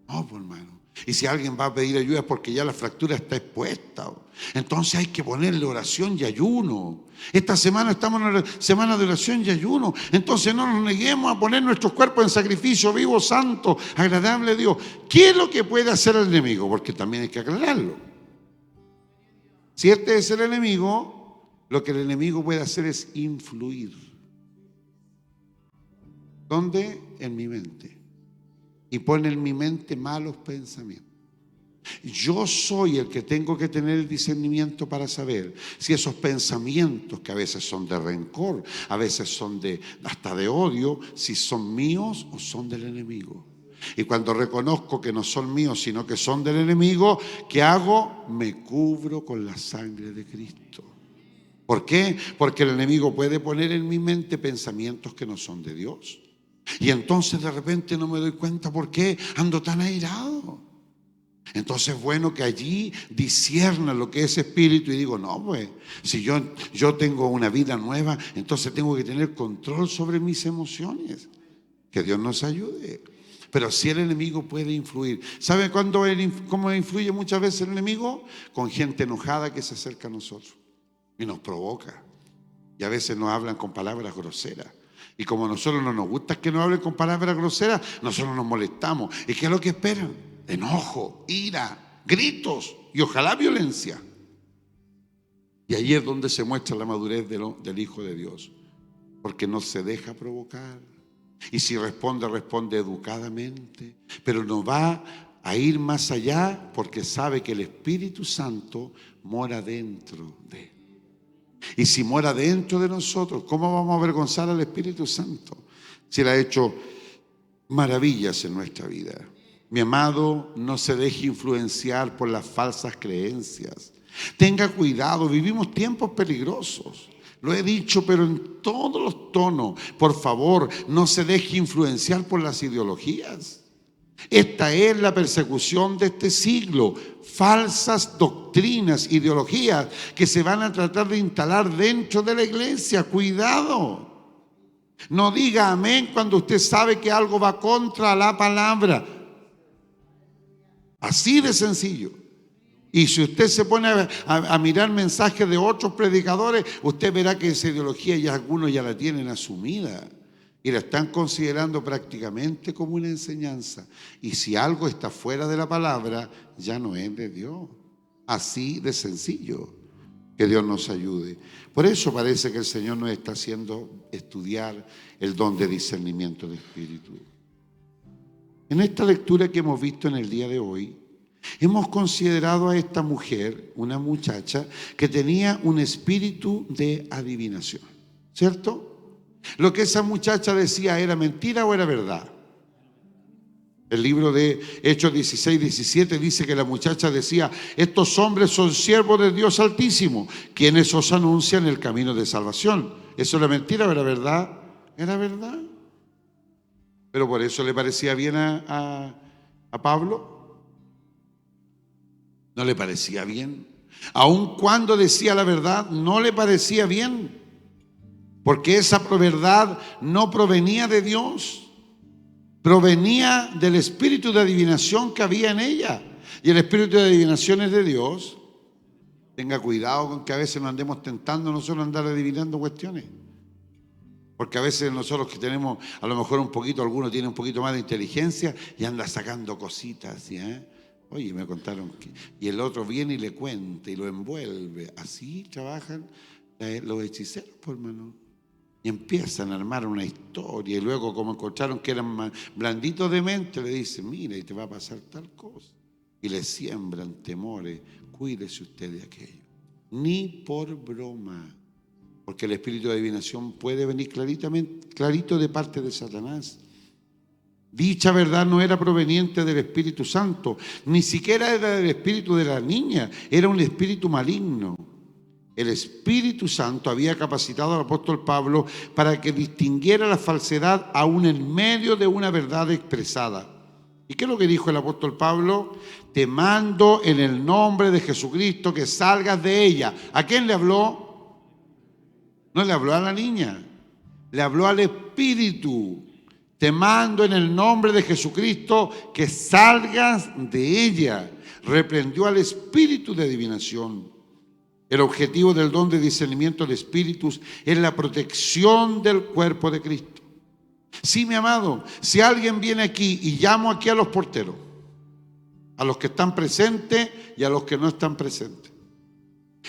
No, por hermano. Y si alguien va a pedir ayuda es porque ya la fractura está expuesta. Entonces hay que ponerle oración y ayuno. Esta semana estamos en la semana de oración y ayuno. Entonces no nos neguemos a poner nuestros cuerpos en sacrificio vivo, santo, agradable a Dios. ¿Qué es lo que puede hacer el enemigo? Porque también hay que aclararlo. Si este es el enemigo, lo que el enemigo puede hacer es influir. ¿Dónde? En mi mente. Y pone en mi mente malos pensamientos. Yo soy el que tengo que tener el discernimiento para saber si esos pensamientos, que a veces son de rencor, a veces son hasta de odio, si son míos o son del enemigo. Y cuando reconozco que no son míos, sino que son del enemigo, ¿qué hago? Me cubro con la sangre de Cristo. ¿Por qué? Porque el enemigo puede poner en mi mente pensamientos que no son de Dios. Y entonces de repente no me doy cuenta por qué ando tan airado. Entonces es bueno que allí discierna lo que es espíritu y digo, no, pues, si yo tengo una vida nueva, entonces tengo que tener control sobre mis emociones. Que Dios nos ayude. Pero si el enemigo puede influir. ¿Sabe cómo influye muchas veces el enemigo? Con gente enojada que se acerca a nosotros y nos provoca. Y a veces nos hablan con palabras groseras. Y como a nosotros no nos gusta que nos hablen con palabras groseras, nosotros nos molestamos. ¿Y qué es lo que esperan? Enojo, ira, gritos y ojalá violencia. Y ahí es donde se muestra la madurez del Hijo de Dios. Porque no se deja provocar. Y si responde, responde educadamente. Pero no va a ir más allá porque sabe que el Espíritu Santo mora dentro de él. Y si mora dentro de nosotros, ¿cómo vamos a avergonzar al Espíritu Santo? Si Él ha hecho maravillas en nuestra vida. Mi amado, no se deje influenciar por las falsas creencias. Tenga cuidado, vivimos tiempos peligrosos. Lo he dicho, pero en todos los tonos. Por favor, no se deje influenciar por las ideologías. Esta es la persecución de este siglo. Falsas doctrinas, ideologías que se van a tratar de instalar dentro de la iglesia. Cuidado. No diga amén cuando usted sabe que algo va contra la palabra. Así de sencillo. Y si usted se pone a mirar mensajes de otros predicadores, usted verá que esa ideología ya algunos ya la tienen asumida. Y la están considerando prácticamente como una enseñanza. Y si algo está fuera de la palabra, ya no es de Dios. Así de sencillo. Que Dios nos ayude. Por eso parece que el Señor nos está haciendo estudiar el don de discernimiento de espíritu. En esta lectura que hemos visto en el día de hoy, hemos considerado a esta mujer, una muchacha, que tenía un espíritu de adivinación. ¿Cierto? Lo que esa muchacha decía, ¿era mentira o era verdad? El libro de Hechos 16-17 dice que la muchacha decía, estos hombres son siervos de Dios Altísimo, quienes os anuncian el camino de salvación. ¿Eso era mentira o era verdad? Era verdad. Pero por eso le parecía bien a Pablo. No le parecía bien. Aun cuando decía la verdad, no le parecía bien. Porque esa verdad no provenía de Dios, provenía del espíritu de adivinación que había en ella. Y el espíritu de adivinación es de Dios. Tenga cuidado con que a veces nos andemos tentando nosotros a andar adivinando cuestiones. Porque a veces nosotros que tenemos a lo mejor un poquito, algunos tienen un poquito más de inteligencia y anda sacando cositas, ¿eh? Oye, me contaron que... Y el otro viene y le cuenta y lo envuelve. Así trabajan los hechiceros, por hermano. Y empiezan a armar una historia y luego como encontraron que eran blanditos de mente, le dicen, mira, y te va a pasar tal cosa. Y le siembran temores. Cuídese usted de aquello. Ni por broma. Porque el espíritu de adivinación puede venir clarito de parte de Satanás. Dicha verdad no era proveniente del Espíritu Santo, ni siquiera era del espíritu de la niña, era un espíritu maligno. El Espíritu Santo había capacitado al apóstol Pablo para que distinguiera la falsedad aún en medio de una verdad expresada. ¿Y qué es lo que dijo el apóstol Pablo? Te mando en el nombre de Jesucristo que salgas de ella. ¿A quién le habló? No le habló a la niña, le habló al espíritu. Te mando en el nombre de Jesucristo que salgas de ella. Reprendió al espíritu de adivinación. El objetivo del don de discernimiento de espíritus es la protección del cuerpo de Cristo. Sí, mi amado, si alguien viene aquí y llamo aquí a los porteros, a los que están presentes y a los que no están presentes.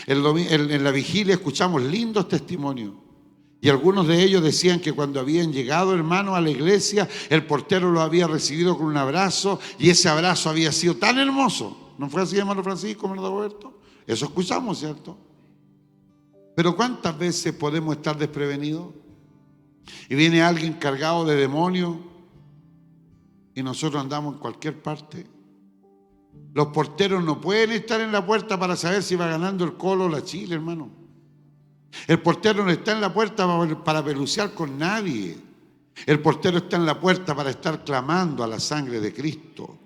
En la vigilia escuchamos lindos testimonios y algunos de ellos decían que cuando habían llegado hermanos a la iglesia, el portero los había recibido con un abrazo y ese abrazo había sido tan hermoso. ¿No fue así, hermano Francisco, hermano Roberto? Eso escuchamos, ¿cierto? Pero ¿cuántas veces podemos estar desprevenidos? Y viene alguien cargado de demonios y nosotros andamos en cualquier parte. Los porteros no pueden estar en la puerta para saber si va ganando el Colo o la Chile, hermano. El portero no está en la puerta para pelucear con nadie. El portero está en la puerta para estar clamando a la sangre de Cristo.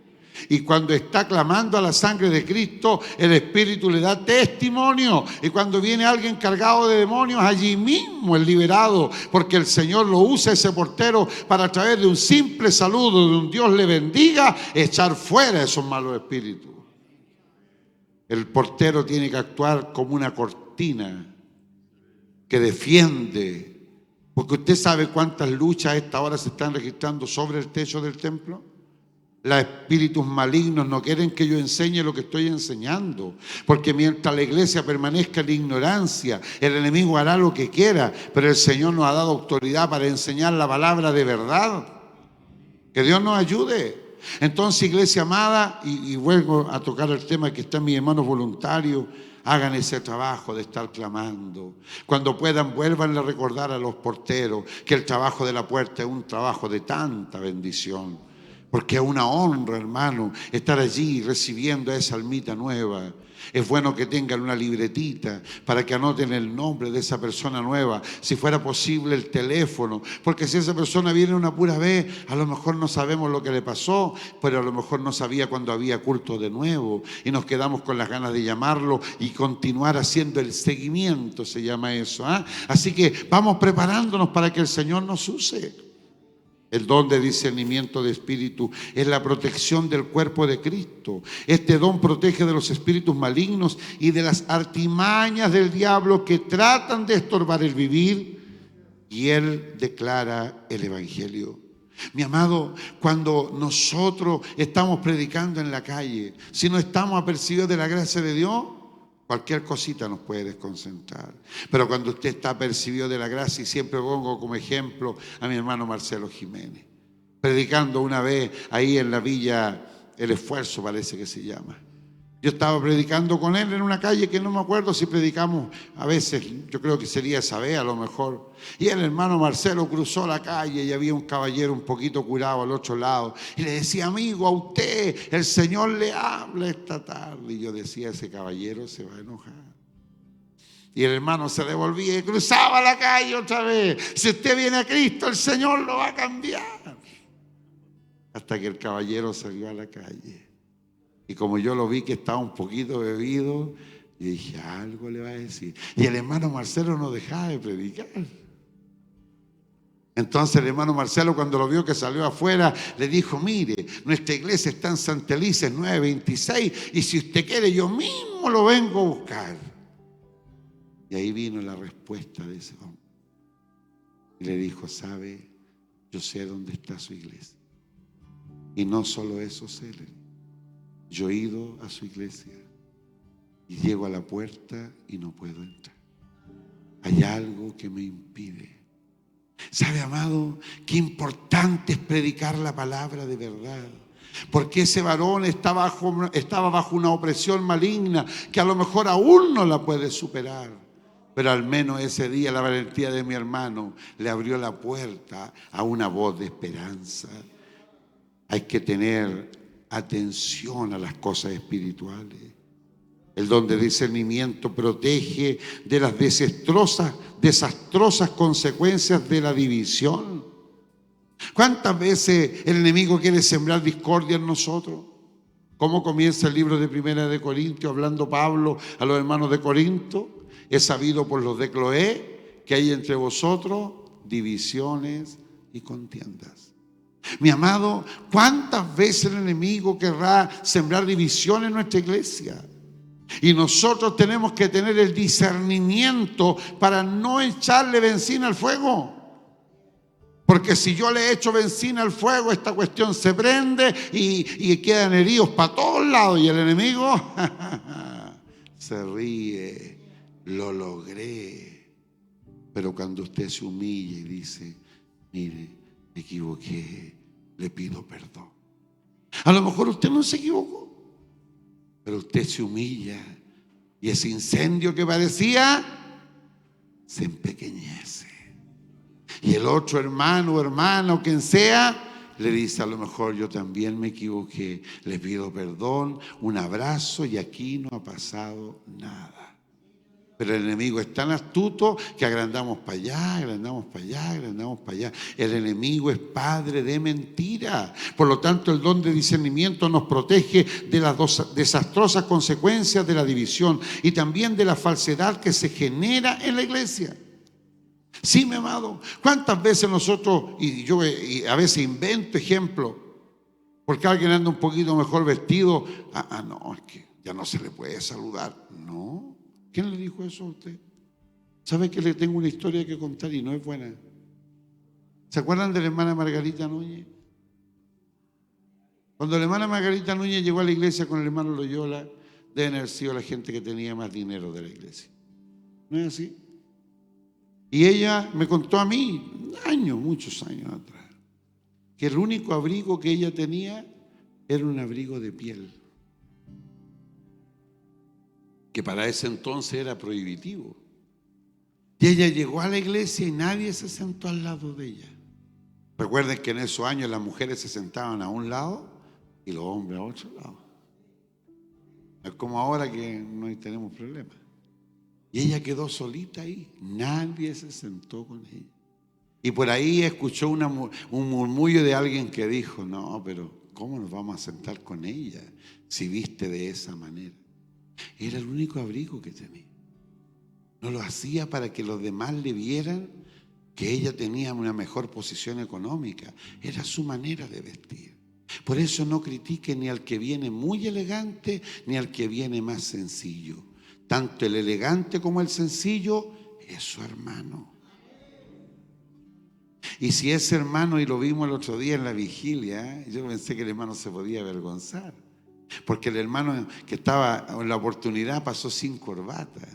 Y cuando está clamando a la sangre de Cristo, el Espíritu le da testimonio. Y cuando viene alguien cargado de demonios, allí mismo es liberado, porque el Señor lo usa ese portero para, a través de un simple saludo, de un Dios le bendiga, echar fuera esos malos espíritus. El portero tiene que actuar como una cortina que defiende. Porque usted sabe cuántas luchas a esta hora se están registrando sobre el techo del templo. Los espíritus malignos no quieren que yo enseñe lo que estoy enseñando, porque mientras la iglesia permanezca en la ignorancia, el enemigo hará lo que quiera, pero el Señor nos ha dado autoridad para enseñar la palabra de verdad. Que Dios nos ayude. Entonces, iglesia amada, y vuelvo a tocar el tema que están mis hermanos voluntarios, hagan ese trabajo de estar clamando. Cuando puedan, vuelvan a recordar a los porteros que el trabajo de la puerta es un trabajo de tanta bendición. Porque es una honra, hermano, estar allí recibiendo a esa almita nueva. Es bueno que tengan una libretita para que anoten el nombre de esa persona nueva. Si fuera posible, el teléfono. Porque si esa persona viene una pura vez, a lo mejor no sabemos lo que le pasó, pero a lo mejor no sabía cuando había culto de nuevo. Y nos quedamos con las ganas de llamarlo y continuar haciendo el seguimiento, se llama eso. Así que vamos preparándonos para que el Señor nos use. El don de discernimiento de espíritu es la protección del cuerpo de Cristo. Este don protege de los espíritus malignos y de las artimañas del diablo que tratan de estorbar el vivir, y Él declara el Evangelio. Mi amado, cuando nosotros estamos predicando en la calle, si no estamos apercibidos de la gracia de Dios, cualquier cosita nos puede desconcentrar. Pero cuando usted está apercibido de la gracia, y siempre pongo como ejemplo a mi hermano Marcelo Jiménez, predicando una vez ahí en la villa El Esfuerzo, parece que se llama. Yo estaba predicando con él en una calle que no me acuerdo si predicamos a veces, yo creo que sería esa vez a lo mejor. Y el hermano Marcelo cruzó la calle y había un caballero un poquito curado al otro lado. Y le decía, amigo, a usted el Señor le habla esta tarde. Y yo decía, ese caballero se va a enojar. Y el hermano se devolvía y cruzaba la calle otra vez. Si usted viene a Cristo, el Señor lo va a cambiar. Hasta que el caballero salió a la calle. Y como yo lo vi que estaba un poquito bebido, yo dije, algo le va a decir. Y el hermano Marcelo no dejaba de predicar. Entonces el hermano Marcelo, cuando lo vio que salió afuera, le dijo, mire, nuestra iglesia está en Santa Elisa, 926, y si usted quiere, yo mismo lo vengo a buscar. Y ahí vino la respuesta de ese hombre. Y le dijo, ¿sabe? Yo sé dónde está su iglesia. Y no solo eso sé, yo he ido a su iglesia y llego a la puerta y no puedo entrar. Hay algo que me impide. ¿Sabe, amado? Qué importante es predicar la palabra de verdad. Porque ese varón estaba bajo una opresión maligna que a lo mejor aún no la puede superar. Pero al menos ese día la valentía de mi hermano le abrió la puerta a una voz de esperanza. Hay que tener atención a las cosas espirituales. El don de discernimiento protege de las desastrosas consecuencias de la división. ¿Cuántas veces el enemigo quiere sembrar discordia en nosotros? ¿Cómo comienza el libro de Primera de Corintios hablando Pablo a los hermanos de Corinto? Es sabido por los de Cloé que hay entre vosotros divisiones y contiendas. Mi amado, ¿cuántas veces el enemigo querrá sembrar división en nuestra iglesia? Y nosotros tenemos que tener el discernimiento para no echarle benzina al fuego. Porque si yo le echo benzina al fuego, esta cuestión se prende y quedan heridos para todos lados. Y el enemigo se ríe, lo logré. Pero cuando usted se humilla y dice, mire, me equivoqué, le pido perdón. A lo mejor usted no se equivocó, pero usted se humilla y ese incendio que parecía se empequeñece. Y el otro hermano o hermana o quien sea le dice, a lo mejor yo también me equivoqué, le pido perdón, un abrazo y aquí no ha pasado nada. Pero el enemigo es tan astuto que agrandamos para allá, agrandamos para allá, agrandamos para allá. El enemigo es padre de mentira. Por lo tanto, el don de discernimiento nos protege de las desastrosas consecuencias de la división y también de la falsedad que se genera en la iglesia. Sí, mi amado, ¿cuántas veces nosotros, y yo a veces invento ejemplos, porque alguien anda un poquito mejor vestido, no, es que ya no se le puede saludar. No. ¿Quién le dijo eso a usted? ¿Sabe que le tengo una historia que contar y no es buena? ¿Se acuerdan de la hermana Margarita Núñez? Cuando la hermana Margarita Núñez llegó a la iglesia con el hermano Loyola, deben haber sido la gente que tenía más dinero de la iglesia. ¿No es así? Y ella me contó a mí, muchos años atrás, que el único abrigo que ella tenía era un abrigo de piel, que para ese entonces era prohibitivo. Y ella llegó a la iglesia y nadie se sentó al lado de ella. Recuerden que en esos años las mujeres se sentaban a un lado y los hombres a otro lado. No es como ahora que no tenemos problemas. Y ella quedó solita ahí, nadie se sentó con ella. Y por ahí escuchó un murmullo de alguien que dijo, no, pero ¿cómo nos vamos a sentar con ella si viste de esa manera? Era el único abrigo que tenía. No lo hacía para que los demás le vieran que ella tenía una mejor posición económica. Era su manera de vestir. Por eso no critique ni al que viene muy elegante ni al que viene más sencillo. Tanto el elegante como el sencillo es su hermano. Y si ese hermano, y lo vimos el otro día en la vigilia, yo pensé que el hermano se podía avergonzar. Porque el hermano que estaba en la oportunidad pasó sin corbata.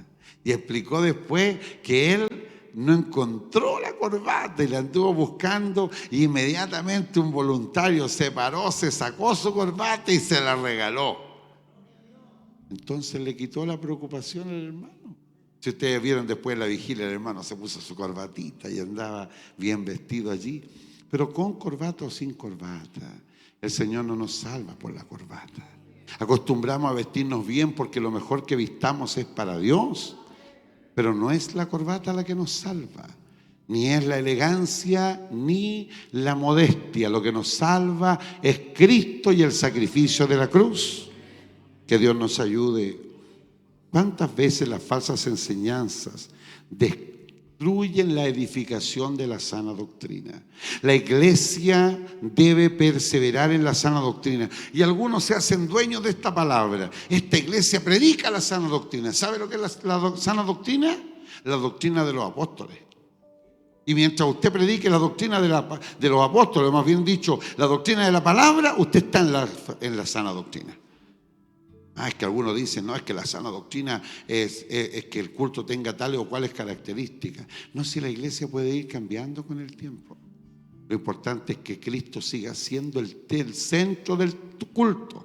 Y explicó después que él no encontró la corbata y la anduvo buscando. Y inmediatamente un voluntario se paró, se sacó su corbata y se la regaló. Entonces le quitó la preocupación al hermano. Si ustedes vieron después de la vigilia, el hermano se puso su corbatita y andaba bien vestido allí. Pero con corbata o sin corbata, el Señor no nos salva por la corbata. Acostumbramos a vestirnos bien porque lo mejor que vistamos es para Dios, pero no es la corbata la que nos salva, ni es la elegancia ni la modestia. Lo que nos salva es Cristo y el sacrificio de la cruz. Que Dios nos ayude. ¿Cuántas veces las falsas enseñanzas destruyen la edificación de la sana doctrina? La iglesia debe perseverar en la sana doctrina. Y algunos se hacen dueños de esta palabra. Esta iglesia predica la sana doctrina. ¿Sabe lo que es la sana doctrina? La doctrina de los apóstoles. Y mientras usted predique la doctrina de los apóstoles, más bien dicho, la doctrina de la palabra, usted está en la sana doctrina. Es que algunos dicen, no, es que la sana doctrina es que el culto tenga tales o cuales características. No, si la iglesia puede ir cambiando con el tiempo. Lo importante es que Cristo siga siendo el centro del culto.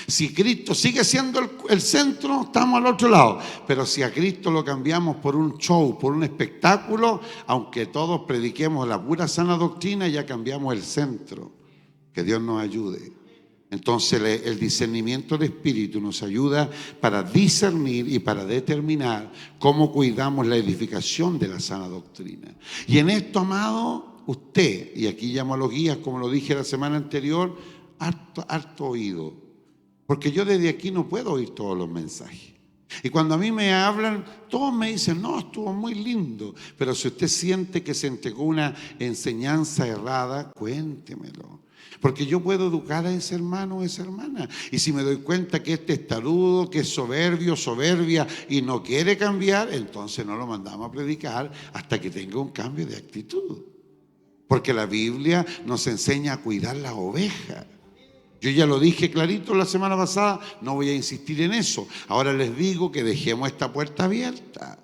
Si Cristo sigue siendo el centro, estamos al otro lado. Pero si a Cristo lo cambiamos por un show, por un espectáculo, aunque todos prediquemos la pura sana doctrina, ya cambiamos el centro. Que Dios nos ayude. Entonces el discernimiento de espíritu nos ayuda para discernir y para determinar cómo cuidamos la edificación de la sana doctrina. Y en esto, amado, usted, y aquí llamo a los guías, como lo dije la semana anterior, harto oído. Porque yo desde aquí no puedo oír todos los mensajes. Y cuando a mí me hablan, todos me dicen, no, estuvo muy lindo. Pero si usted siente que se entregó una enseñanza errada, cuéntemelo. Porque yo puedo educar a ese hermano o esa hermana. Y si me doy cuenta que es testarudo, que es soberbio, soberbia y no quiere cambiar, entonces no lo mandamos a predicar hasta que tenga un cambio de actitud. Porque la Biblia nos enseña a cuidar la oveja. Yo ya lo dije clarito la semana pasada, no voy a insistir en eso. Ahora les digo que dejemos esta puerta abierta.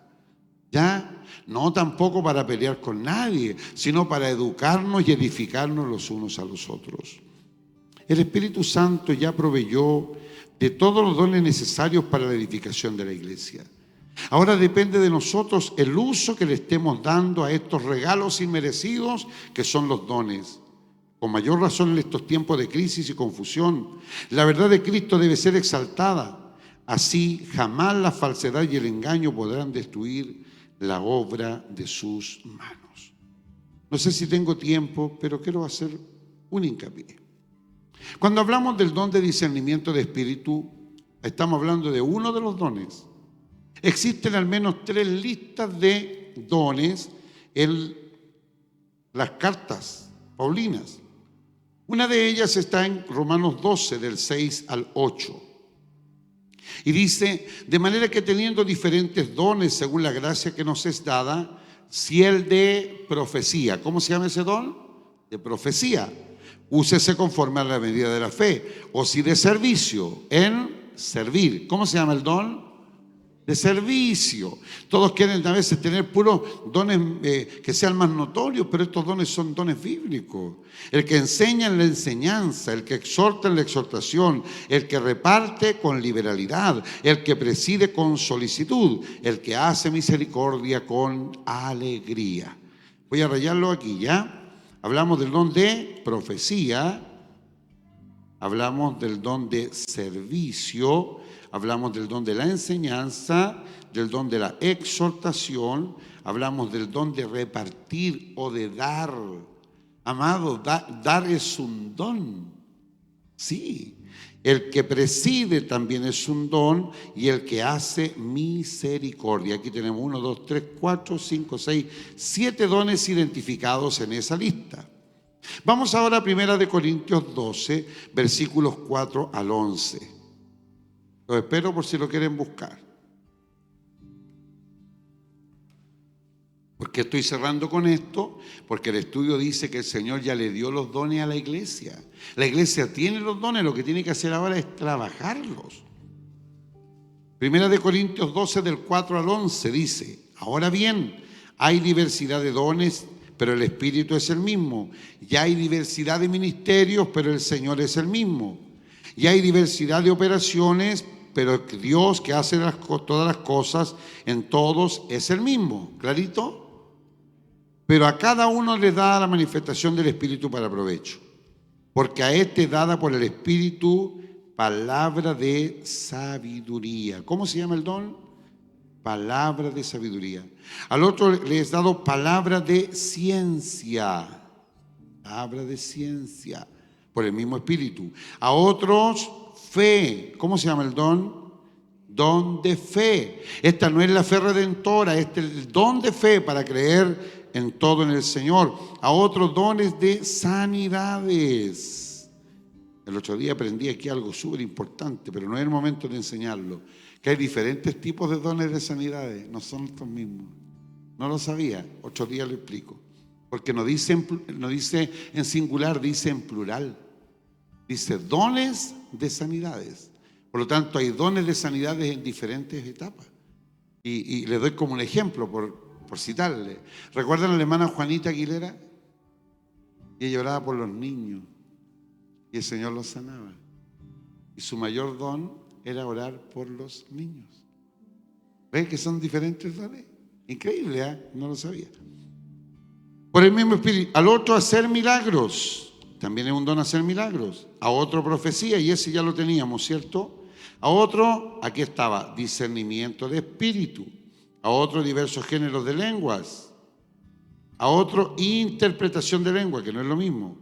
¿Ya? No tampoco para pelear con nadie, sino para educarnos y edificarnos los unos a los otros. El Espíritu Santo ya proveyó de todos los dones necesarios para la edificación de la iglesia. Ahora depende de nosotros el uso que le estemos dando a estos regalos inmerecidos que son los dones. Con mayor razón en estos tiempos de crisis y confusión, la verdad de Cristo debe ser exaltada. Así jamás la falsedad y el engaño podrán destruir la obra de sus manos. No sé si tengo tiempo, pero quiero hacer un hincapié. Cuando hablamos del don de discernimiento de espíritu, estamos hablando de uno de los dones. Existen al menos 3 listas de dones en las cartas paulinas. Una de ellas está en Romanos 12, del 6 al 8. Y dice, de manera que teniendo diferentes dones según la gracia que nos es dada, si el de profecía, ¿cómo se llama ese don? De profecía. Úsese conforme a la medida de la fe. O si de servicio, en servir. ¿Cómo se llama el don? De servicio. Todos quieren a veces tener puros dones que sean más notorios, pero estos dones son dones bíblicos. El que enseña en la enseñanza, el que exhorta en la exhortación, el que reparte con liberalidad, el que preside con solicitud, el que hace misericordia con alegría. Voy a rayarlo aquí, ¿ya? Hablamos del don de profecía, hablamos del don de servicio, hablamos del don de la enseñanza, del don de la exhortación, hablamos del don de repartir o de dar. Amado, dar es un don. Sí, el que preside también es un don y el que hace misericordia. Aquí tenemos 1, 2, 3, 4, 5, 6, 7 dones identificados en esa lista. Vamos ahora a 1 Corintios 12, versículos 4 al 11. Lo espero por si lo quieren buscar. ¿Por qué estoy cerrando con esto? Porque el estudio dice que el Señor ya le dio los dones a la iglesia. La iglesia tiene los dones, lo que tiene que hacer ahora es trabajarlos. 1 Corintios 12, del 4 al 11 dice, ahora bien, hay diversidad de dones, pero el Espíritu es el mismo. Y hay diversidad de ministerios, pero el Señor es el mismo. Y hay diversidad de operaciones, pero Dios que hace todas las cosas en todos es el mismo. ¿Clarito? Pero a cada uno le da la manifestación del Espíritu para provecho. Porque a este dada por el Espíritu palabra de sabiduría. ¿Cómo se llama el don? Palabra de sabiduría. Al otro le es dado palabra de ciencia. Palabra de ciencia. Por el mismo Espíritu. A otros fe. ¿Cómo se llama el don? Don de fe. Esta no es la fe redentora, este es el don de fe para creer en todo en el Señor. A otros dones de sanidades. El otro día aprendí aquí algo súper importante, pero no es el momento de enseñarlo. Que hay diferentes tipos de dones de sanidades, no son los mismos. No lo sabía, otro día lo explico. Porque no dice en singular, dice en plural. Dice dones de sanidades. Por lo tanto, hay dones de sanidades en diferentes etapas. Y le doy como un ejemplo, por citarle. ¿Recuerdan a la hermana Juanita Aguilera? Y ella oraba por los niños. Y el Señor los sanaba. Y su mayor don era orar por los niños. ¿Ven que son diferentes dones? Increíble, ¿eh? No lo sabía. Por el mismo espíritu. Al otro hacer milagros. También es un don hacer milagros. A otro profecía, y ese ya lo teníamos, ¿cierto? A otro, aquí estaba, discernimiento de espíritu. A otro, diversos géneros de lenguas. A otro, interpretación de lengua, que no es lo mismo.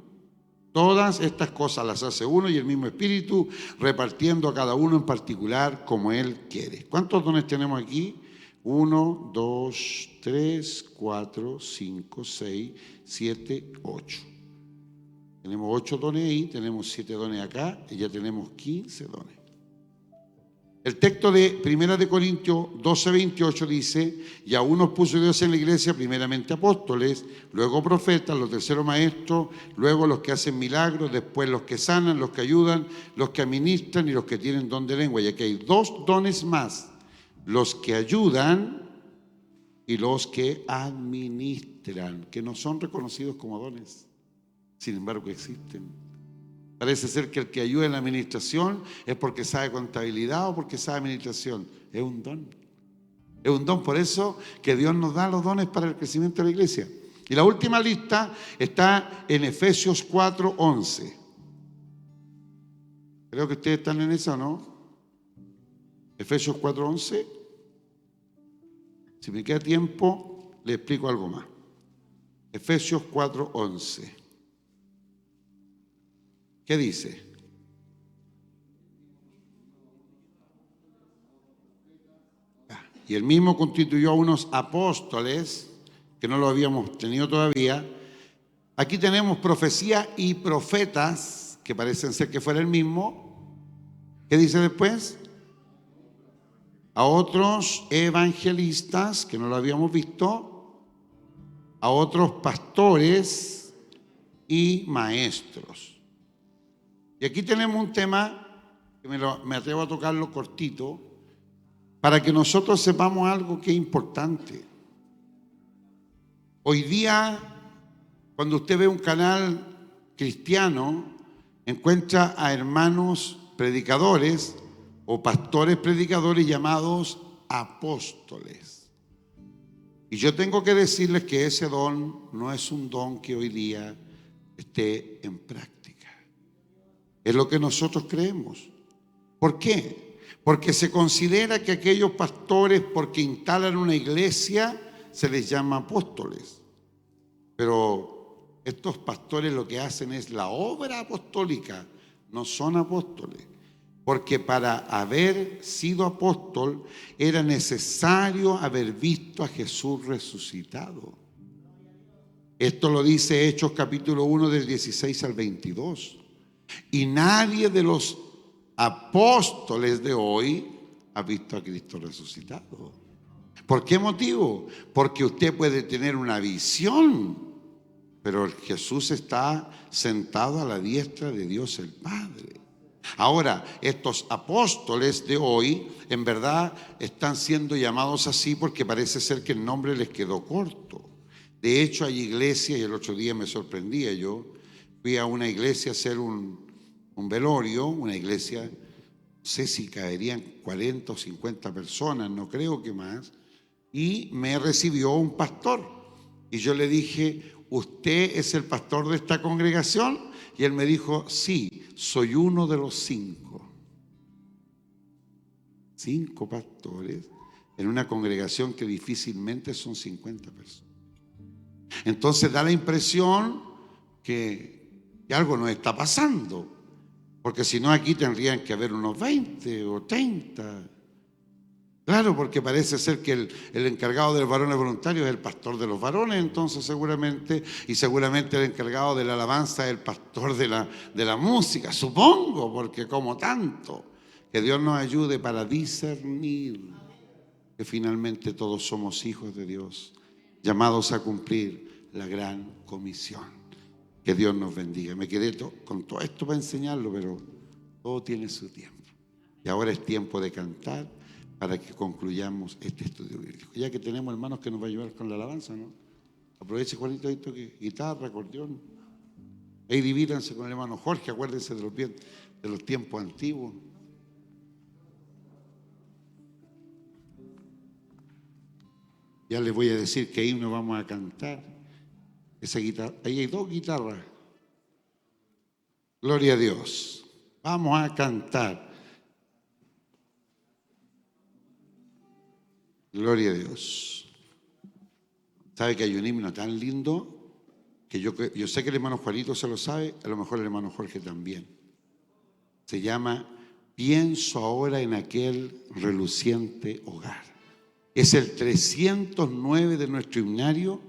Todas estas cosas las hace uno y el mismo espíritu, repartiendo a cada uno en particular como Él quiere. ¿Cuántos dones tenemos aquí? 1, 2, 3, 4, 5, 6, 7, 8. Tenemos 8 dones ahí, tenemos 7 dones acá y ya tenemos 15 dones. El texto de 1 Corintios 12, 28 dice: y a unos puso Dios en la iglesia, primeramente apóstoles, luego profetas, los terceros maestros, luego los que hacen milagros, después los que sanan, los que ayudan, los que administran y los que tienen don de lengua. Y aquí hay 2 dones más: los que ayudan y los que administran, que no son reconocidos como dones, sin embargo existen. Parece ser que el que ayuda en la administración es porque sabe contabilidad o porque sabe administración. Es un don. Es un don, por eso que Dios nos da los dones para el crecimiento de la iglesia. Y la última lista está en Efesios 4:11. Creo que ustedes están en esa, ¿no? Efesios 4:11. Si me queda tiempo, le explico algo más. Efesios 4:11. ¿Qué dice? Y él mismo constituyó a unos apóstoles, que no lo habíamos tenido todavía. Aquí tenemos profecía y profetas, que parecen ser que fuera el mismo. ¿Qué dice después? A otros evangelistas, que no lo habíamos visto. A otros pastores y maestros. Y aquí tenemos un tema que me atrevo a tocarlo cortito, para que nosotros sepamos algo que es importante. Hoy día, cuando usted ve un canal cristiano, encuentra a hermanos predicadores o pastores predicadores llamados apóstoles. Y yo tengo que decirles que ese don no es un don que hoy día esté en práctica. Es lo que nosotros creemos. ¿Por qué? Porque se considera que aquellos pastores, porque instalan una iglesia, se les llama apóstoles. Pero estos pastores lo que hacen es la obra apostólica, no son apóstoles. Porque para haber sido apóstol era necesario haber visto a Jesús resucitado. Esto lo dice Hechos capítulo 1 del 16 al 22. Y nadie de los apóstoles de hoy ha visto a Cristo resucitado. ¿Por qué motivo? Porque usted puede tener una visión, pero Jesús está sentado a la diestra de Dios el Padre. Ahora, estos apóstoles de hoy, en verdad, están siendo llamados así porque parece ser que el nombre les quedó corto. De hecho, hay iglesias, y el otro día me sorprendía yo, fui a una iglesia a hacer un velorio, una iglesia, no sé si caerían 40 o 50 personas, no creo que más, y me recibió un pastor. Y yo le dije: ¿usted es el pastor de esta congregación? Y él me dijo: sí, soy uno de los 5. 5 pastores en una congregación que difícilmente son 50 personas. Entonces da la impresión que algo nos está pasando, porque si no aquí tendrían que haber unos 20 o 30. Claro, porque parece ser que el encargado de los varones voluntarios es el pastor de los varones, entonces seguramente, y seguramente el encargado de la alabanza es el pastor de la música, supongo, porque como tanto, que Dios nos ayude para discernir que finalmente todos somos hijos de Dios llamados a cumplir la gran comisión. Que Dios nos bendiga. Me quedé con todo esto para enseñarlo, pero todo tiene su tiempo. Y ahora es tiempo de cantar para que concluyamos este estudio bíblico. Ya que tenemos hermanos que nos van a ayudar con la alabanza, ¿no? Aproveche, Juanito, esto que guitarra, acordeón. Ahí divídanse con el hermano Jorge, acuérdense de los tiempos antiguos. Ya les voy a decir qué himno vamos a cantar. Esa guitarra, ahí hay 2 guitarras. Gloria a Dios. Vamos a cantar. Gloria a Dios. ¿Sabe que hay un himno tan lindo? Que yo sé que el hermano Juanito se lo sabe, a lo mejor el hermano Jorge también. Se llama Pienso ahora en aquel reluciente hogar. Es el 309 de nuestro himnario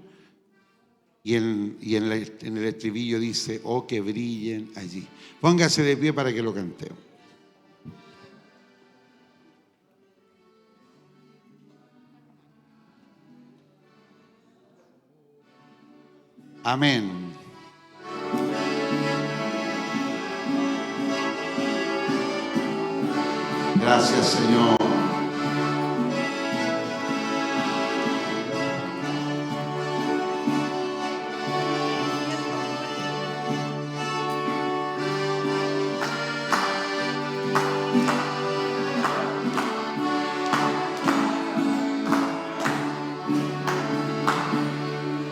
y en el estribillo dice, oh, que brillen allí. Póngase de pie para que lo cantemos. Amén. Gracias, Señor.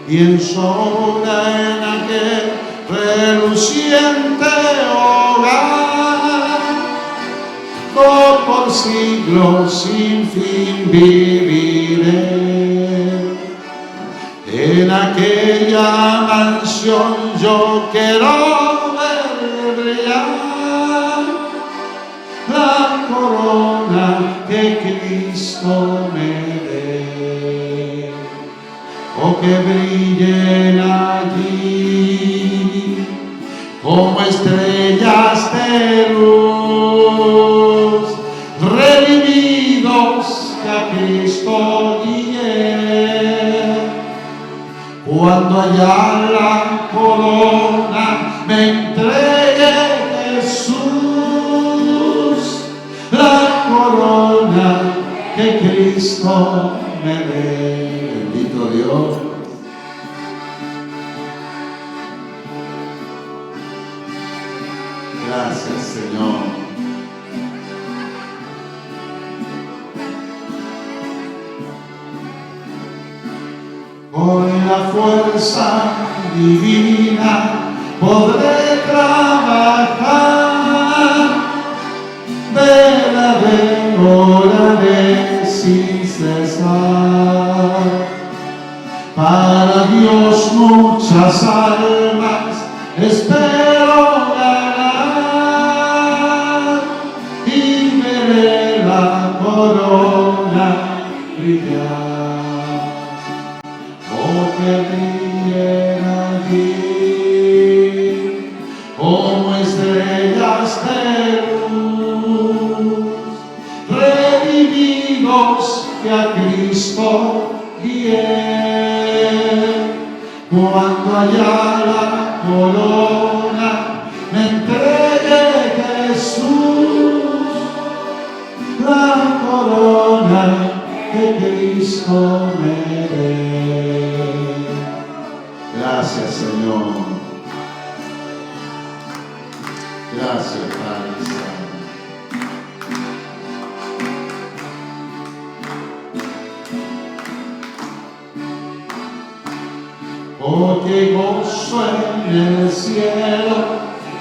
Pienso ahora en aquel reluciente hogar, oh, por siglos sin fin viviré. En aquella mansión yo quiero ver brillar la corona que Cristo me dé. Oh, que brillen allí como estrellas de luz, redimidos que a Cristo guíe. Cuando allá la corona me entregue Jesús, la corona que Cristo me dé. Bendito Dios. Gracias, Señor. Con la fuerza divina podré trabajar, velaré, oraré sin cesar. Para Dios muchas almas espero ganar y veré la corona brillar. Oh, que brillen allí como estrellas de luz, redimidos que a Cristo guíe. Cuando allá la corona me entregue Jesús, la corona que Cristo me dé. Gracias, Señor. Gracias, Padre Santo. Oh, qué gozo en el cielo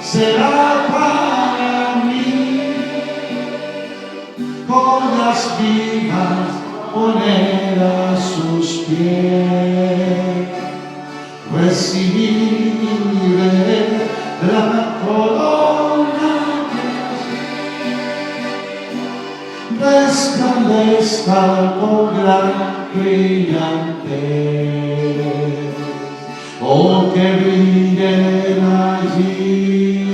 será para mí, joyas vivas poner a sus pies, recibiré la corona que resplandezca con gran brillantez. Oh, que brillen allí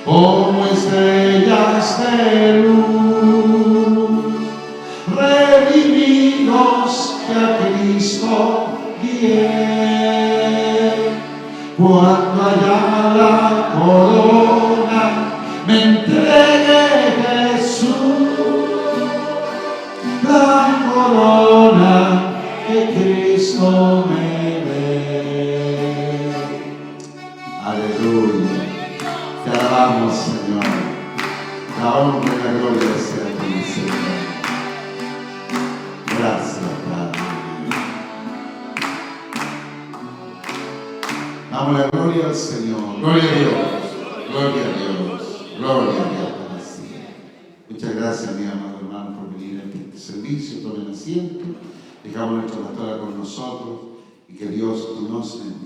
como estrellas de luz, redimidos que a Cristo Cuando allá la corona me entregue Jesús, la corona que Cristo me dé. Aleluya, te alabamos, Señor. La honra y la gloria sea a ti, Señor. Gracias, Padre. Damos la gloria al Señor. Gloria a Dios. Gloria a Dios. Gloria a Dios para siempre. Muchas gracias, mi amado hermano, por venir a este servicio. Tomen asiento. Dejamos a nuestra pastora con nosotros y que Dios nos bendiga.